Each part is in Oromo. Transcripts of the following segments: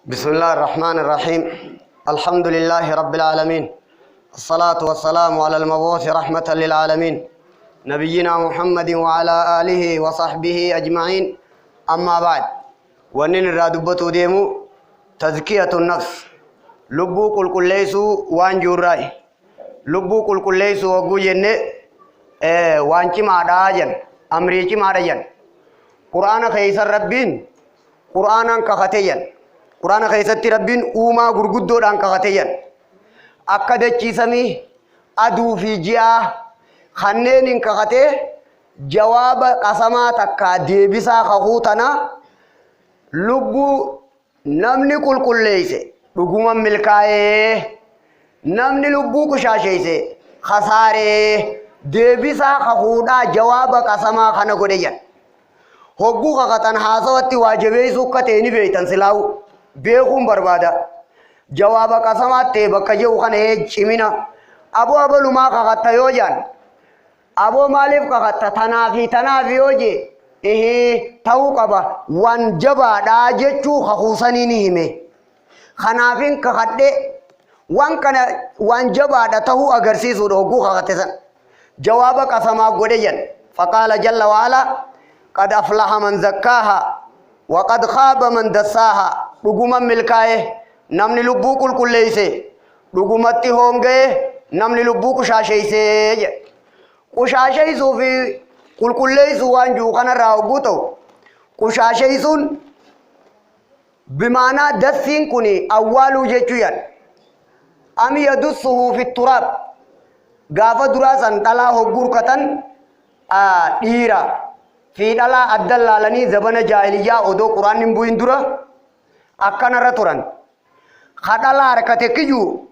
بسم الله الرحمن الرحيم. الحمد لله رب العالمين. الصلاة والسلام على المبعوث رحمة للعالمين نبينا محمد وعلى آله وصحبه أجمعين. أما بعد، ونن الرادبة ديمو تزكية النفس. لبو كل ليسو وان جوراي لبو كل ليسو وقو جنة وانشي ما داجن أمريكي ما داجن قرآن خيس الربين قرآن كختيان قرآن خيست ربين أوما غرغدو دان كختيان أكدتشي سمي أدو في جيا خنين كخته جواب قسمات أكا ديبسا خخوتنا لبو نمني كل ليسي رقوما ملكاي نمني لبو كشاشيسي خساري ديبسا خخودا جواب قسما خنا قديان هوغو خاتن حاسوتي واجبي سوكتيني بيتن سلاو بيخون بربادا جواب قسمات تي بكجو خنه چمينا ابو لما خاتا يوجان ابو مالف خاتا تنافي يوجي تاو قبا وان جبا دا جچو خخوسني نيمه خنافين خاده وان كان وان جبا دا تاو اگرسيسو هوغو خاتسن جواب قسما غديان فقال جل وعلا قد أفلح من زكاها وقد خاب من دساها رغما ملكايه نمني لبو كل ليسي رغمتي هونغي نمني لبو كشاشيسي كشاشيسو في كل ليسو وانجو خنا راوغوتو كشاشيسون بمعنى دسين كوني أولو جيتشيان أم يدسه في التراب غافا دراسا تلا هوغور كتن ديرا في دلا أدلالني زبان جاهلية أودو قرآن نبوين درا أكنا رتوران خدلا ركتكيو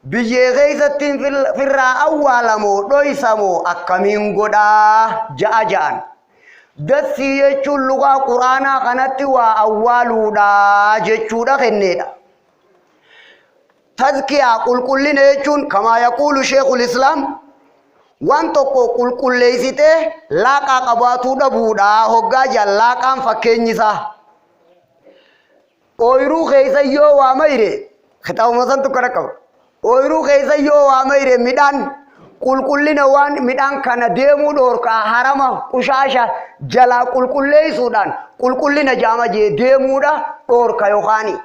بيجي ستين في الرا أولامو دويسامو أكمين غدا جاء دسي يجول لغة قرآن خناتي وأولو دا جيشودا خنيدا تذكية كل نيجون كما يقول شيخ الإسلام وان توكو كل ليسيته لاقا قباتو دبودا هوغا جلاقان فكينيسا اويرو خيسا يو واميري خطاو مزن تكركو اويرو خيسا يو واميري ميدان كل نوان ميدان كان ديمو دوركا حرما قشاشا جلا كل ليسودان كل نجاما جي ديمو دا دوركا يوخاني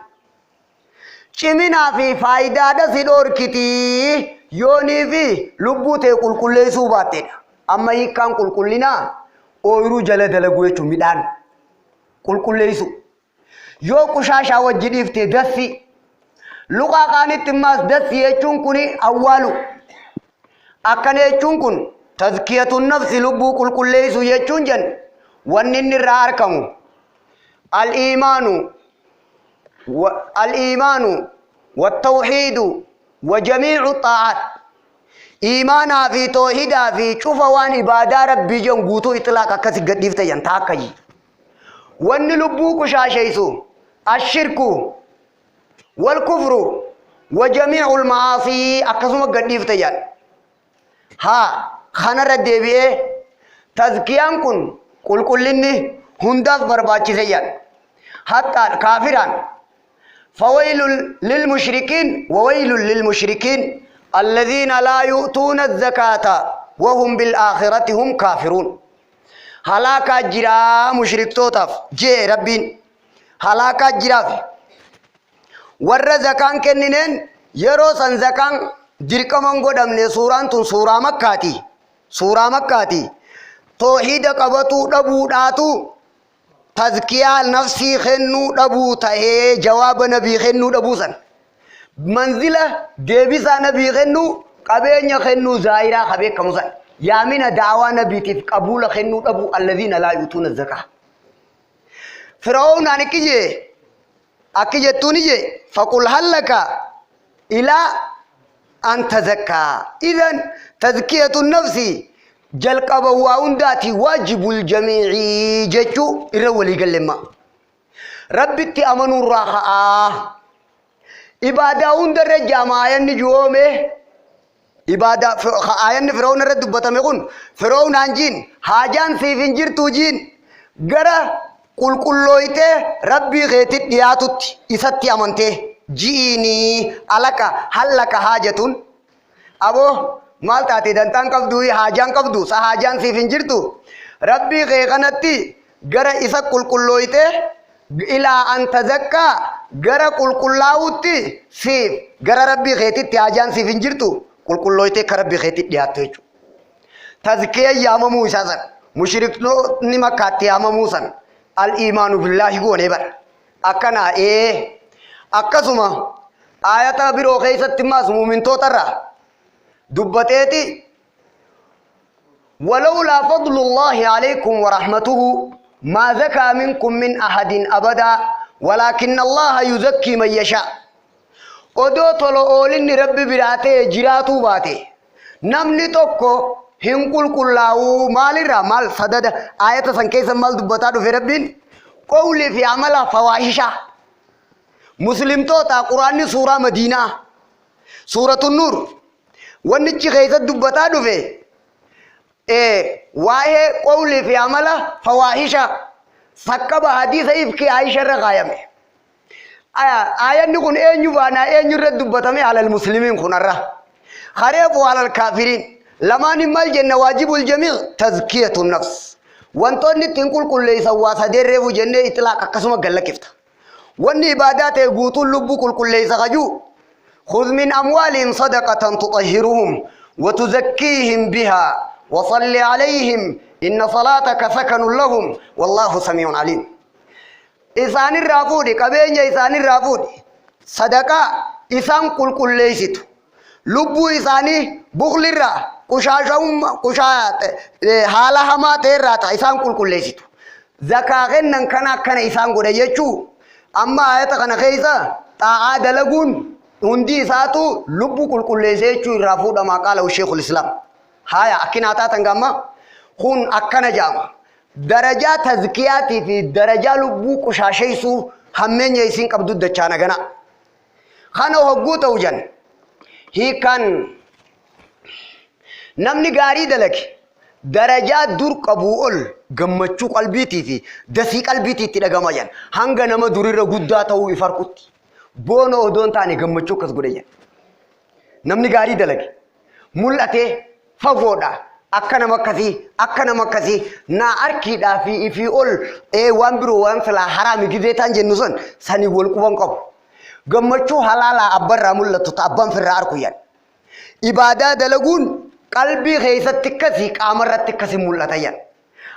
چمنا في فايدة دا سيدور كتي يوني في لبوته كل ليسو باتين أما يكان كل لنا أويرو جل دلقوه چمدان كل ليسو يو كشاشا وجديف تدسي لغا قاني تماس دسي يچون كوني أولو أكن يچون كون تذكية النفس لبو كل ليسو يچون جن ونن الراركمو الإيمان والتوحيد وجميع الطاعات إيمانا في توحيدا في شوفوان عبادة ربي جن غوتو إطلاق كسي قديفتا ينتاكي وان لبوك شاشيسو الشرك والكفر وجميع المعاصي أكسوم قديفتا ين ها خنر الدبيه تذكيان كن لني هندف برباچي سيان حتى كافران فويل للمشركين وويل للمشركين الذين لا يؤتون الزكاة وهم بالآخرة هم كافرون هلاكا جرا مشرك توتف جي ربين هلاكا جرا ور زكان كننين يرو سن زكان دركمان قدمني سوران تن سورة مكاتي توحيد قبطو دبو داتو تذكية نفسي خنو دبو تهي جواب نبي خنو دبو سن منزلة ديبسا نبي خنو قبين خنو زائرة خبيك كمسن يامين دعوة نبي تف قبول خنو دبو الذين لا يؤتون الزكاة فرعون أكي توني فقل هل لك إلى أن تزكى إذن تذكية النفس جل قبوا عنداتي واجب الجميع جتو إرولي قلما ربي تأمنوا الراحة إبادة عند الرجام آيان نجومه إبادة آيان فرعون رد بطمقون فرعون عنجين حاجان سيفنجر توجين قرأ قل لويته ربي غيتي دياتت إساتي أمنته جيني ألك هل لك حاجة أبو مال تاتي دنتان كفدوي حاجان كفدو سحاجان سيفين جرتو ربي غيغنتي غرا إسا قل لويته إلى أن تزكى غرا قل لاوتي سيف غرا ربي غيتي تياجان سيفين جرتو قل لويته كربي غيتي دياتو تزكية يا موسى مشرك نما كاتي يا موسى الإيمان بالله قولي بر أكنا أكسما آيات برو خيست ماس مؤمن توتر دبتيتي ولولا فضل الله عليكم ورحمته ما زكى منكم من أحد أبدا ولكن الله يزكي من يشاء ودو طلو أولين ربي براتي جراتو باتي نمني توكو هنقول كلاو مال الرمال صدد آية سنكيس مال دبتادو في ربين قولي في عمل فواحشة مسلم توتا قرآن سورة مدينة سورة النور ونجي خيسة دبتادو في وايه قولي في عمل فواحشة سكب حديث إفكي عائشة رغايمه آية نكون يبانا رد دبتامي على المسلمين خنرة خريفوا على الكافرين لما نمال جنة واجب الجميع تزكية النفس وانتوني تنقل كل ليس واسدير ريفو جنة إطلاق قسمة قل كفتا واني عبادات يقوتوا اللب كل ليس غجو خذ من أموالهم صدقة تطهرهم وتزكيهم بها وصل عليهم إن صلاتك سكن لهم والله سميع عليم إسان الرافودي كبين إسان الرافودي صدقة إسان كل ليست لبو إساني بخل الرا كشات حالها ما تيرات إسان كل ليست زكاة كان إسان قد يجو أما آيات كان خيسا تعاد لغون هندي ساتو لبو كل ليست رافود ما قاله الشيخ الإسلام هايا أكيناتا تنغاما خون أكنا جاما درجة تزكياتي في درجة لبو كشاشيسو همين يسين قبضو دچانا غنا خانو هقو توجن هي كان نمني غاري دلك درجات دور قبول غمچو قلبيتي في دسي قلبيتي تدغما جن هانغ نما دوريره غدا تو يفرقت بونو دون تاني غمچو كس غدين نمني غاري دلك ملته فغودا أكنا مكسي نا أركي دا في أول وان برو وان فلا حرام جديتان جنوسن ساني ولكوان كوب غمچو حلالا أبر رامول تتابن في الرار كويان إبادة دلغون قلبي خيسة تكسي كامرة تكسي ملتايان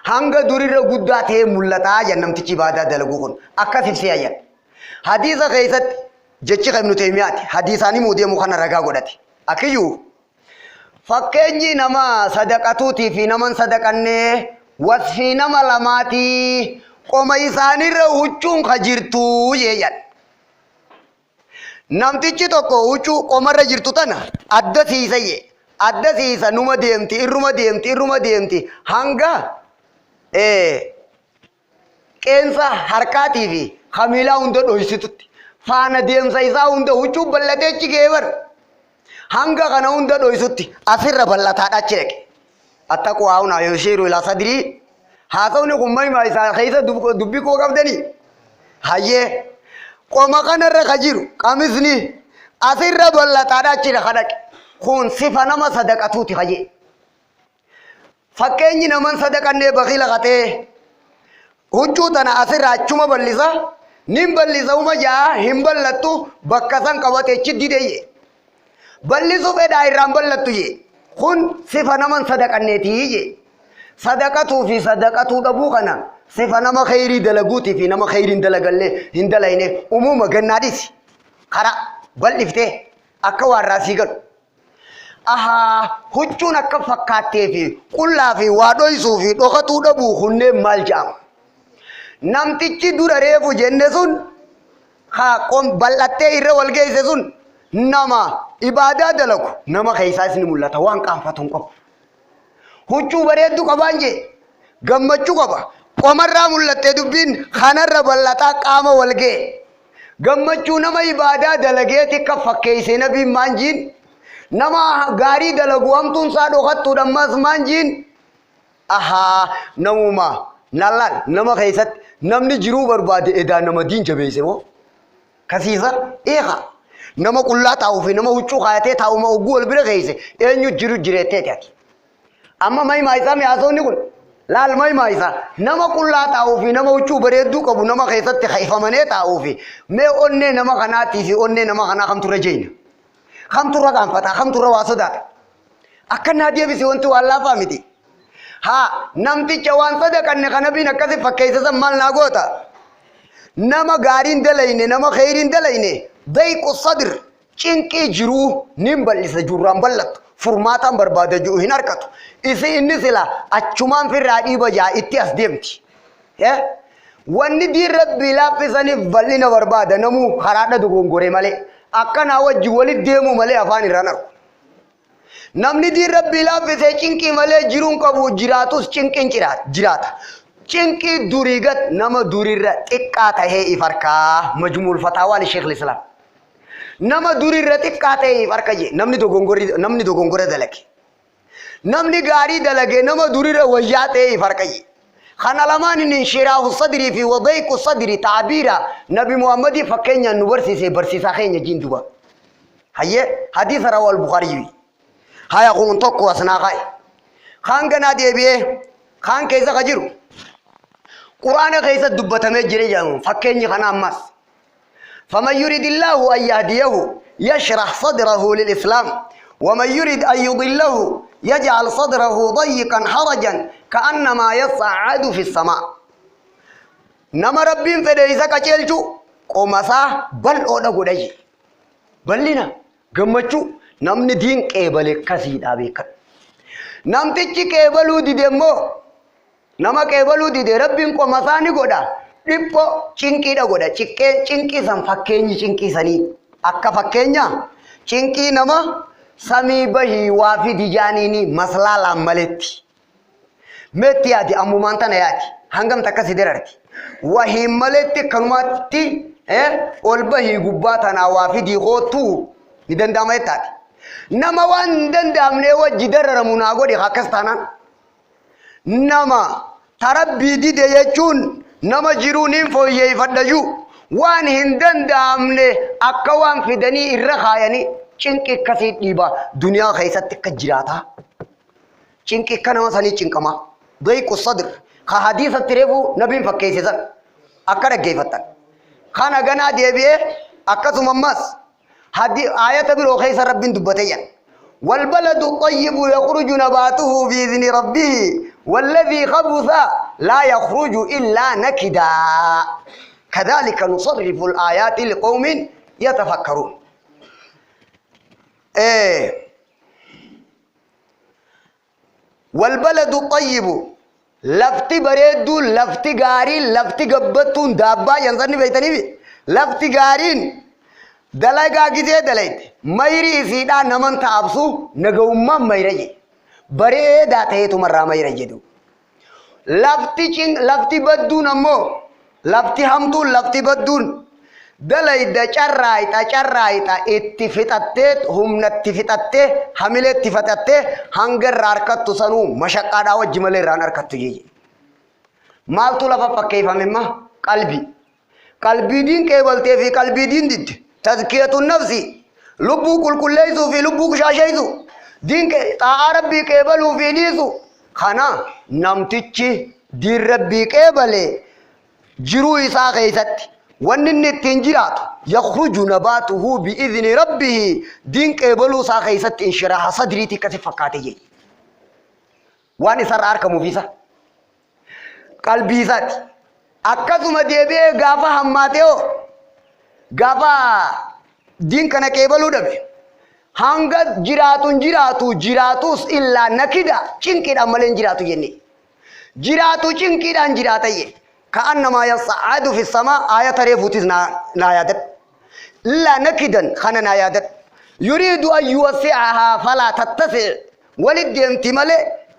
هنگا دوری را گودا ته ملتا جنم تچی إبادة دلغون أكسي سيايان حديث خيسة جچي ابن تيمية حديثاني مودي مخانا رغا godati أكيو فكيني نما صدقاتوتي في نمن صدقانه وصفي نما لماتي قوم إساني روچون خجرتو ييان نمتيچي توكو وچو قوم رجرتو تنا أدى سيسا نوما ديمتي إرما ديمتي هنگا كينسا حركاتي في خميلا هندو دوشتوتي فانا ديمسا إسا هندو وچو بلدهچي گيور hanga kana hunda doisutti asirra ballataadha chireke attaqu auna yushiru ila sadri haasawni kummay ma isa khaysa dubbi ko qabdani hayye qoma kanarra khajiru qamisni asirra ballataadha chire khadaq kun sifa nama sadaqatuti khaye fakkeenyi naman sadaqanne bakhila khate hujjutana asirra achuma ballisa nim ballisa uma jaa himballattu bakkasan qabate chiddideye بلسوا في دائرة بلتوجي خن صفة نمن صدق النتيجة صدقته في صدقته دبوغنا صفة نما خيري دلقوتي في نما خيرين دلقلي هندلينه أموما جناديس خرا بلفته أكوار راسيقل أها هجون أكفكاتي في كلا في وادويسو في دقتو دبو خنة مالجام نمتيجي دور ريفو جنسون خا قوم بلته إره والجيسون نما إبادة دلكو نما خيساس نمولتا وان كانفتون قب هجو بريدو قبانجي غمچو قبا قمر رامولتا دبين خانر ربالتا قام والگي غمچو نما إبادة دلگيتي كفكيسي نبي مانجين نما غاري دلگو امتون سادو خطو دماز مانجين أها نموما نلال نما خيسات namni jiruu barbaade edaa nama diin jabeesse moo kasiisa eega nama qullaa taa'uu fi nama huccuu kaayatee taa'uma ogguu wal bira keeyse eenyu jiru jireetteeti ati amma maymaa isaa mi'aasoonni kun laal maymaa isaa nama qullaa taa'uu fi nama huccuu bareedduu qabu nama keessatti kaifamanii taa'uu fi mee onnee nama kanaatii fi onnee nama kanaa kamtu irra jeeyna kamtu irra gaanfata kamtu irra waa sodaata akka naa deebise wanti waan laafaa miti haa namticha waan sadaqanne kana biin akkasi fakkeeysasan maal naa goota nama gaariin dalayne nama kheyriin dalayne dayqu sadr cinqii jiruu nin bal'isa jurraan bal'attu furmaataan barbaada jiru hin harkatu isi inni sila achumaan firraa dhiiba jaa itti as deemti wanni diin rabbii laaffisaniif bal'ina barbaada namuu karaadha dogongore malee akkanaa wajji walit deemu malee afaan irraan argu namni diin rabbii laaffisee cinqii malee jiruun qabu jiraatus cinqiin jiraata cinqii duriigat nama durirra xiqqaa tahee if harkaa majmuul fataawaan sheekh islaam nama durirra xiqqaa tahee if harka je namni dogongore dalage namni gaarii dalage nama durirra wayyaa tahee if harka je kana lamaan inni shiraahu sadrii fi wadayqu sadri ta'biira nabi muhammadi fakkeenyaan nu barsiisaa keenya jiin duba hayyee hadiisa rawal bukhari haya kun tokko asnaa kay kan ganaa deebi'ee kan keessa ka jiru quraana keessa dubbatamee jire jedhamu fakkeenyi kana ammas faman yuridillahu an yahdiyahu yashrah sadrahu lilislam ومن يريد أن يضله يجعل صدره ضيقا حرجا كأنما يصعد في السماء نما ربين فديسا كچلچو قومسا بل اودا غداي بلنا گمچو namni diin qeebale kasiidha beekan namtichi qeebaluu didemmoo nama qeebaluu dide rabbiin qomasaani godha dhipho cinqiidha godha cinqii san fakkeenyi cinqii sanii akka fakkeenya cinqii nama samii bahii waa fi dijaaniini maslaalaan maletti meetti yaadi ammumaan tana yaadi hangam takkasi derarti wahii maletti kanumatti ol bahii gubbaa tanaa waa fi diikootuu ni danda'ama jettaati nama waan danda'amne wajji dararamu naa godhi akkas taanaan nama tarabbii dide jechuun nama jiruun hin fooyyeeffadhayu waan hin danda'amne akka waan fidanii irra kaayanii cinqi akkasii dhiiba duniyaa keessatti akka jiraata cinqi akka nama sanii cinqama dayqu sadr ka hadiisatti reefu nabiin fakkeessisan akka dhaggeeffattan kana ganaa deebi'ee akkasuma ammas آية بالوخيس رب دبتيا والبلد الطيب يخرج نباته بإذن ربه والذي خبث لا يخرج إلا نكدا كذلك نصرف الآيات لقوم يتفكرون والبلد الطيب لفت بريد لفت غارين لفت قبتون دابا ينظرني بيتني لفت غارين dalagaa gidee dalayte mayri isiidhaa naman taabsu nagawummaan mayra je bareedaa ta'eetu marraa mayra jedhu lafti badduun ammoo lafti hamtuun lafti badduun dalayda carraayita itti fixattee humnatti fixattee hamileetti fixattee hanga irraa harkattu sanuu mashaqqaadhaa wajji malee irraan harkattu jee maaltu lafa fakkeeffamemma qalbii diin qeebaltee fi qalbii diin didde تزكية النفس لبو كل ليسو في لبو كشاشيسو دين طاعة ربي كيبلو في نيسو خانا نمتيجي دين ربي كيبلي جرو إساء خيست ونن التنجرات يخرج نباته بإذن ربه دين كيبلو إساء خيست انشراح صدري تكسي فكاتي واني سر أركمو فيسا قلبي ذات أكثم ديبه غافة هماتيو غافا دين كان كيبلو دبي هانغا جراتوس إلا نكدا چنكدا ملين جراتو يني جراتو چنكدا جراتا يه كأنما يصعد في السماء آية ريفوتيز نايادت لا نكدا خانا نايادت يريد أن يوسعها فلا تتسع ولد يمتمل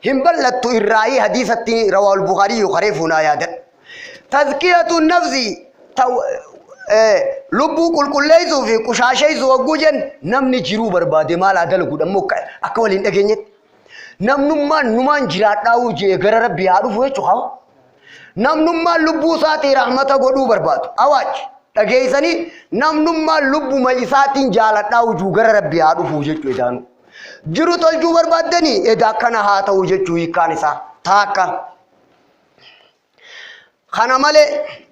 هم بلت إرائي حديثة رواه البخاري يخرفه نايادت تزكية النفس لبو كل ليسو في كشاشيسو وجوجن نمني جرو بربادي مال عدل قد أمك أكوالين أجنيت نمان جرات أو جي غرر بيارو فوي چخاو namnummaa lubbuu isaatii rahmata godhuu barbaadu awaaj dhageessanii namnummaa lubbuma isaatiin jaaladhaa hujuu gara rabbii haa dhufuu jechuu edaanu jiru tolchuu barbaaddanii edaa akkana haa ta'u jechuu hiikkaan isaa taakka kana malee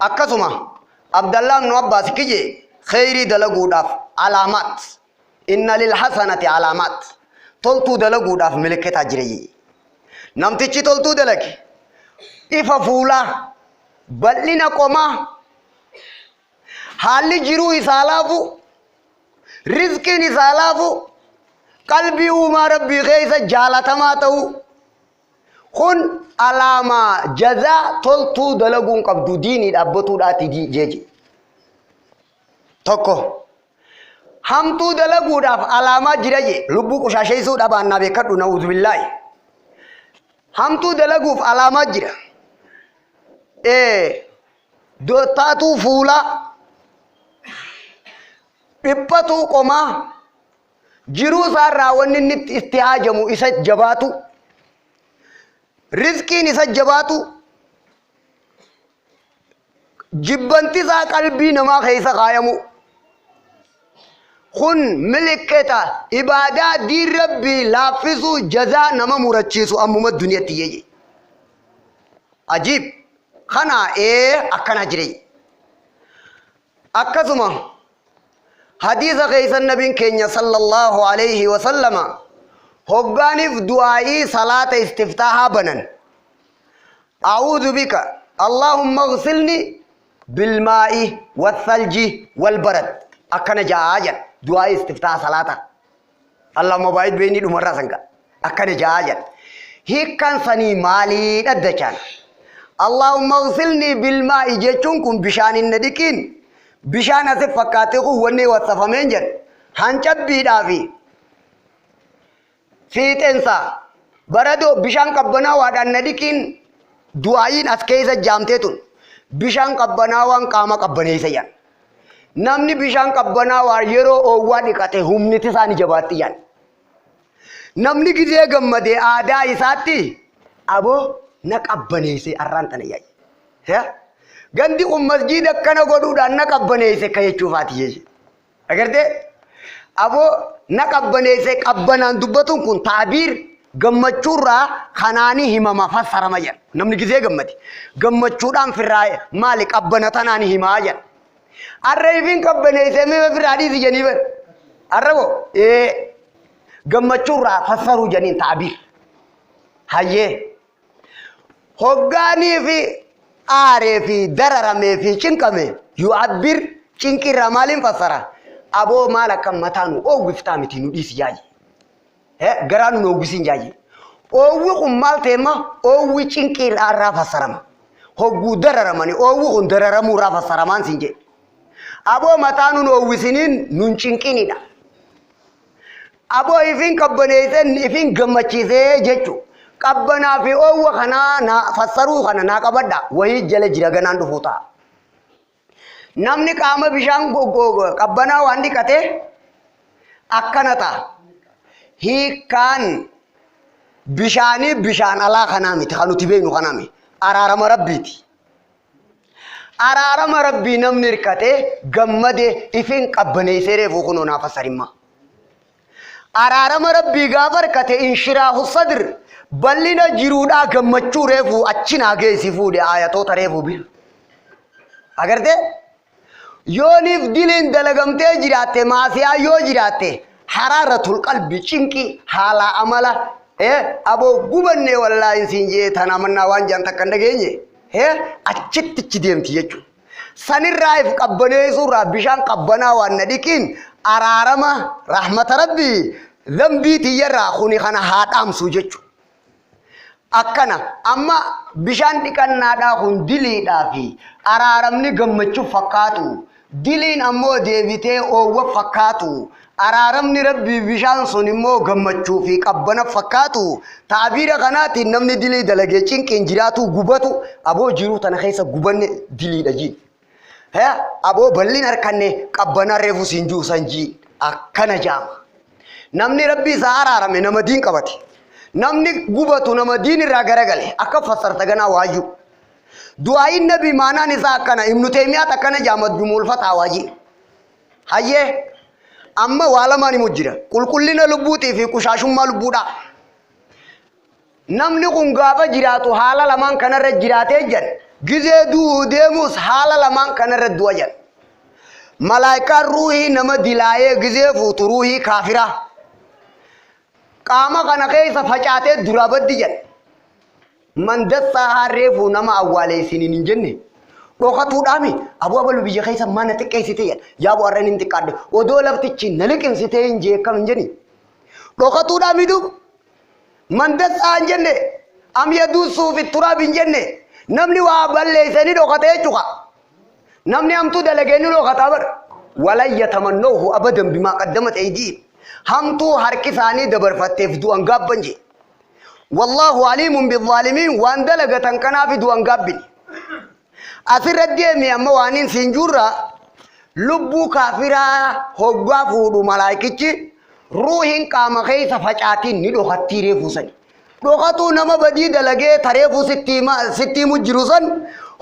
akkasuma Abdallah ibn Abbas kije khayrii dalaguudhaaf alaamat inna lil hasanati alaamat toltuu dalaguudhaaf milikkata jireyyi namtichi toltuu dalage ifa fuula bal'ina qomaa haalli jiruu isaa laafu rizqiin isaa laafu qalbii uumaa rabbii keessa jaalatamaa ta'u kun alaamaa jazaa toltuu dalaguun qabdu diinii dhaabbatuudhaati jeje tokko hamtuu dalaguudhaaf alaamaa jira je lubbuu qushaasheessuudhaaf annaa beekadhu na'uudhu billaahi hamtuu dalaguuf alaamaa jira doottaatuu fuulaa dhiphatuu qomaa jiruu isaarraa wanni inni itti haajamu isa jabaatu rizqiin isa jabaatu jibbantisaa qalbii namaa keessa kaayamu kun milikketa ibaadaa diin rabbii laaffisuu jazaa nama murachiisu ammuma duniyatti yeeye ajiib kana akkana jire akkasuma حديث غيث النبي كينيا صلى الله عليه وسلم هقانف دعائي صلاة استفتاحا بنن أعوذ بك اللهم اغسلني بالماء والثلج والبرد أكنا جاجا دعائي استفتاح صلاة اللهم بايد بيني دمرة سنكا أكنا جاجا هيك كان سني مالي ندجان اللهم اغسلني بالماء جيشونكم بشان الندكين bishaan asif fakkaatee kun wanni wasafameen jedhe hancabbiidhaa fi fiixeensa baradoo bishaan qabbanaawwaadhaan na dhiqiin du'aayiin as keessa jaamtee tun bishaan qabbanaawwaan qaama qabbaneessa yan namni bishaan qabbanaawwaa yeroo oowwaa dhiqate humniti isaanii jabaatti yan namni gizee gammadee aadaa isaatti aboo na qabbaneesse arraan tana yaa'e gandi masjid akkana godhuudhaan na qabbaneesse ka jechuufaati jechuudha agarte aboo na qabbaneesse qabbanaan dubbatuun kun taabiir gammachuurraa kanaanii himama fassarama jedha namni gizee gammade gammachuudhaan firraa maali qabbana tanaani himaa jedha arreefiin qabbaneesse mee firraa dhiisi janii bar arrabo gammachuurraa fassaruu janiin taabiir hayyee hoggaanii fi aaree fi dararamee fi cinqame yu'abbir cinqirra maaliin fassara aboo maal akka mataanu oowwiftaa miti nu dhiisi yaaji garaan nu oowwisiin yaaji oowwi kun maal teema oowwi cinqirraa irraa fassarama hogguu dararamani oowwi kun dararamuu irraa fassaramaan siin jedhe aboo mataanu nu oowwisiniin nun cinqinidha aboo ifin qabbaneessan ifin gammachiisee jechuu qabbanaa fi oowwa kanaa na fassaruu kana naa qabadha wahii jala jira ganaan dhufuu ta'a namni qaama bishaan qabbanaa waan dhiqate akkana ta'a hiikkaan bishaanii bishaan alaa kanaa miti kan nuti beeknu kanaa miti araarama rabbiiti araarama rabbii namni hirkate gammade ifin qabbaneessee reefuu kunoo naa fassarimma araarama rabbii gaafa hirkate inshiraahu sadr ballina jiruudhaa gammachuu reefuu achinaa geessi fuudhe ayatoota reefuu bil agarte yooniif diliin dalagamtee jiraatte maasiyaa yoo jiraatte haraaratul qalbi cinqi haala amala aboo gubanne wallaahi siin jee tanamannaa waan jaan takka hin dhageenye achittichi deemti jechuudha sanirraa if qabbaneessuurraa bishaan qabbanaa waan na dhiqiin araarama rahmata rabbii lambii tiyyarraa kuni kana haa dhaamsu jechuudha akkana amma bishaan dhiqannaadhaa kun diliidhaa fi araaramni gammachuu fakkaatu diliin ammoo deebitee oowwa fakkaatu araaramni rabbii bishaan sun immoo gammachuu fi qabbana fakkaatu taabiira kanaatiin namni dilii dalagee cinqiin jiraatu gubatu aboo jiruu tana keessa gubanne diliidha jiin aboo bal'in harkanne qabbana reefu siin juusan jiin akkana jaama namni rabbii isaa araarame nama diin qabate namni gubatu nama diin irraa garagale akka fassarta ganaa waayyu دعاء النبي معنا نساء كنا ابن تيمية كنا جامد جمول فتاواجي هاي أما والا ماني مجرى كلنا لبوتي في كشاشم ما لبودا نمني كونغابا جراتو حالا لمان كنا رجراتي جن جزء دو ديموس حالا لمان كنا ردوا جن ملائكة روحي نما دلاye جزء فوت روحي كافرة कामा का नके सब फचाते दुराबद दियन मंदत सहारे फूनमा अव्वाले सिनी निंजने कोका तुडामी अबु अबलु बिजे कैसा मानते कैसे थे या वो अरन इंत काट वो दो लफ्ती चिन्नले कैसे थे इंजे कम इंजनी कोका तुडामी दु मंदत सांजने am yadusu fi turab injenne namni wa balle sani do khata chuka namni am tu dalageni lo khata bar wala yatamannahu abadan bima qaddamat aydi हम तो हर किसानी दबर फते फिदु अंगाब बंजे वल्लाहु अलीमुम बिज़ालिमीन वांदल गतंकना फिदु अंगाब बिनी असिरद्दे में अम्मा वानिन सिंजूरा लुब्बू काफिरा होग्वा फूडू मलाइकिची रूहिन कामखे सफचाती निडो हत्तीरे फुसनी डोकातू नम बदी दलगे थरे सित्ती मुजरुसन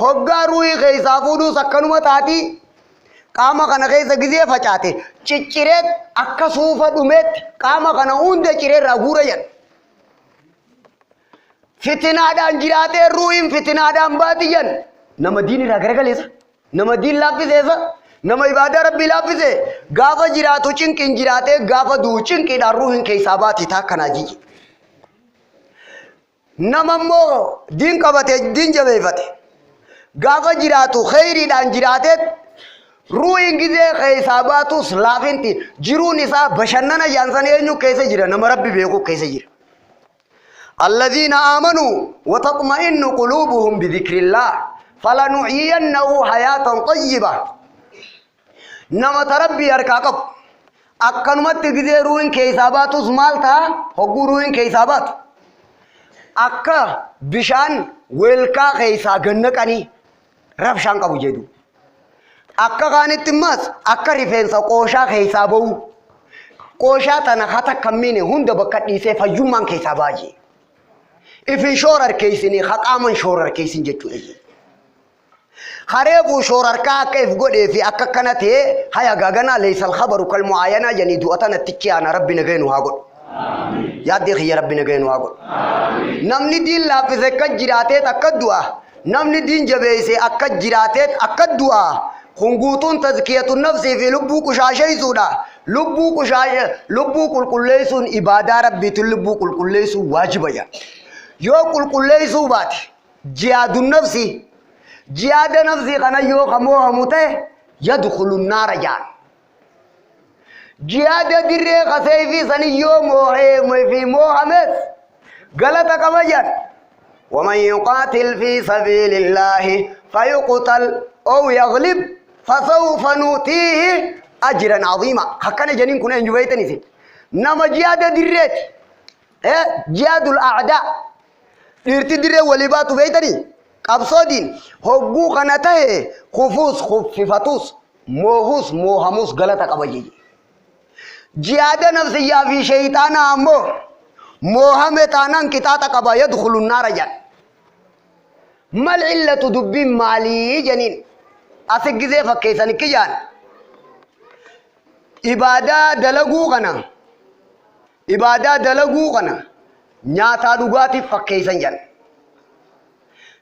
होग्गा रूही कैसा फूडू सक्कनुमताती कामा kana keessa gizee facaate ciccireet akka suufa dhumeetti qaama kana hunda ciree irraa guura jedha fitinaadhaan jiraatee ruuhin fitinaadhaan baati jedhan nama diin irraa garagaleessa nama diin laaffiseessa nama ibaadaa rabbii laaffise gaafa jiraatu cinqiin jiraatee gaafa duu cinqiidhaan ruuhin keessaa baati taa kanaa jiji nama immoo diin qabate diin jabeeffate gaafa jiraatu khayriidhaan jiraateet ruuhin gizee keessaabaatus laafinti jiruun isaa bashannana jaansan eenyu keessa jira nama rabbi beeku keessa jira alladhiina aamanuu wataqma'innu quluubuhum bidhikrillah falanuhyiyannahu hayaatan tayyiba nama rabbi harkaa qabu akkanumatti gizee ruuhin keessaabaatus maal ta'a hogguu ruuhin keessaabaatu akka bishaan weelkaa keessaa gannaqanii rabshaan qabu jedhu akka kaanitti mas akka rifeensa qooshaa keessaa ba'u qooshaa tana hata kammine hunda bakka dhiisee fayyummaan keessaa baay'ee ifin shoorar keessinii haqaaman shoorar keessin jechuudha hareefu shoorar kaa akka if godhee fi akka kana ta'e haya gaganaa leeysal khabaru kal mu'aayanaa janii du'atan attichi ana rabbi nagaynu haa godhu yaadde khiyya rabbi nagaynu haa godhu namni diin laaffise akka jiraateet akka du'a namni diin jabeeyse akka jiraateet akka du'a خنقوتون تزكية النفس في لبو كشاشي سودا لبو كل ليسون إبادة ربي تلبو كل ليسون واجب يا يو كل ليسون بات جهاد النفس جهاد نفسي خنا يو خموه مته يدخل النار جان جهاد دري خسيفي سني يو موه في موهمس غلط كما جان ومن يقاتل في سبيل الله فيقتل أو يغلب فسوف نؤتيه أجرا عظيما هكذا جنين كنا نجويتني سي نما جهاد دريت جهاد الأعداء ارتدري ولبات بيتني قبصودين هبو قناته خفوس خففتوس موهوس موهموس غلطة قبجي جهاد نفسية في شيطان أمو موهمتانا كتاتا قبا يدخل النار جان ما العلة دب مالي جنين أسجزي فكيسان كيان إبادة دلقو غنا نياتا دوغاتي فكيسان جان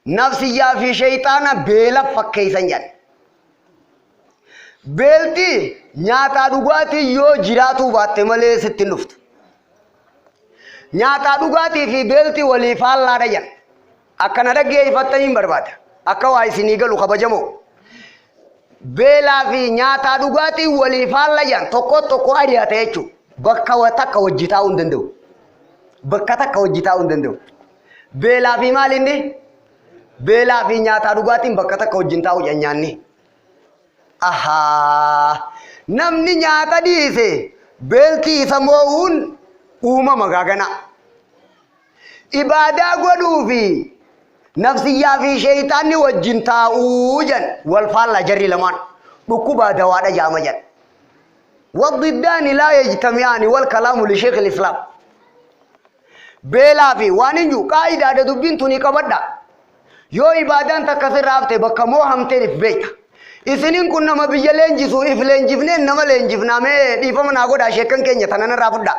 نفسيا في شيطانا بيلا فكيسان جان بيلتي نياتا دوغاتي يو جراتو باتي ملي ستي نفت نياتا دوغاتي في بيلتي وليفال لا رجان أكنا رجعي فتاين برباد أكوا عايزينيجا لو خبجمو بلا في نياتا دوغاتي وليفال لا جان توكو أريا تيجو بكوا وجيتاون دندو بكتا وجيتاون دندو بلا في ماليني بلا في نياتا دوغاتي بكتا وجيتاو جانياني aha namni nyaata dhiise beeltii isa moo'uun uumama gaagana ibaadaa godhuu fi nafsiyyaa fi sheeyxaanni wajjin taa'uu jan wal faallaa jarri lamaan dhukkubaa dawaadha jaama jan waddiddaani laa yajtami'aani wal kalaamu li sheekh al-islaam beelaa fi waan hinju qaa'idaadha dubbiin tuni qabadha يو إبادان تكسر رابطة بكمو هم تريف بيتا إسنين كنا ما بيجلين جسو إفلين جفنين نما لين جفنا مي ديفا من أقول أشيكن كينيا تنانا رافدا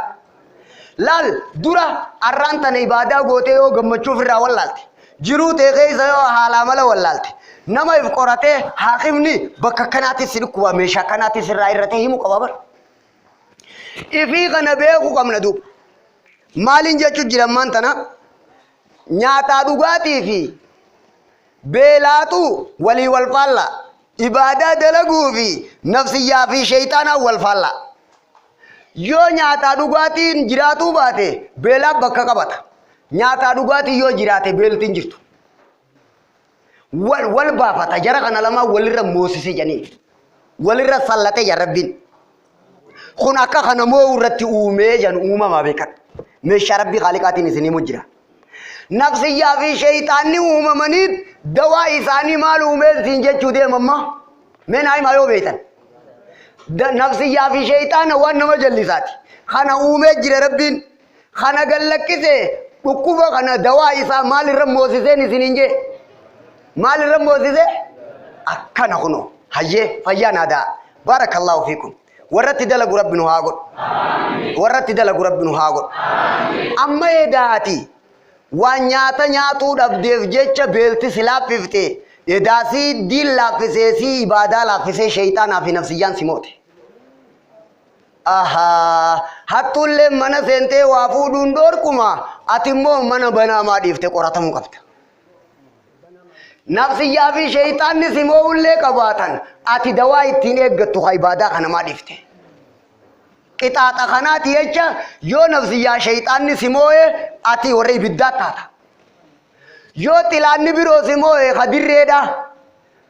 لال دورا أرانتان إبادة غوتي يو غمچو فرا واللالتي جرو تيغي زيو حالامل واللالتي نما يفقرته حاكمني بككناتي سلكوا ميشا كناتي سرايرته همو قبابر إفي غنا بيغو قمنا دوب مالين جاچو جرمان تنا نياتا دوغاتي في بيلاتو ولي والفالا إبادة دلقو في نفسية في شيطان والفالا يو نياتا دوغاتي جراتو باتي بيلا بكا قبطا نياتا دوغاتي يو جراتي بيلتين جرتو والبافتا جرقنا لما ولر موسيسي جاني ولر صلاتي يا ربين خناكا خنمو رتي اومي جان اوما ما بيكت مش ربي خالقاتي نسني مجرى نفسية في شيطاني اوما منيد دواء إساني مال اومي سنجة چودي مما من هاي ما يو بيتن نفسية في شيطان وان مجلساتي خنا اومي جرى ربين خنا قلق كسي وكوبا خنا دواء إسا مال رم موسيسي نسنينجي مال رموزيزه أكنا خنو هجيه فيانا دا بارك الله فيكم ورت دلق ربنا هاقول ورت دلق ربنا هاقول أما يداتي وانياتا نياتو دبديف جيتش بيلتي سلا فيفتي يداسي ديل لافسيسي إبادة لافسي شيطان في نفسيان سيموتي حتى اللي منا سنتي وافو دندور كما أتمو منا بنا ما ديفتي قراتمو قبتا نفسية في شيطان نسمو اللي كباتن أتي دواء تينيك قطو عبادة خنا ما دفته قطعة خناتي يجا يو نفسية شيطان نسموه أتي وري بدات تاتا يو تلاني برو سموه خدر ريدا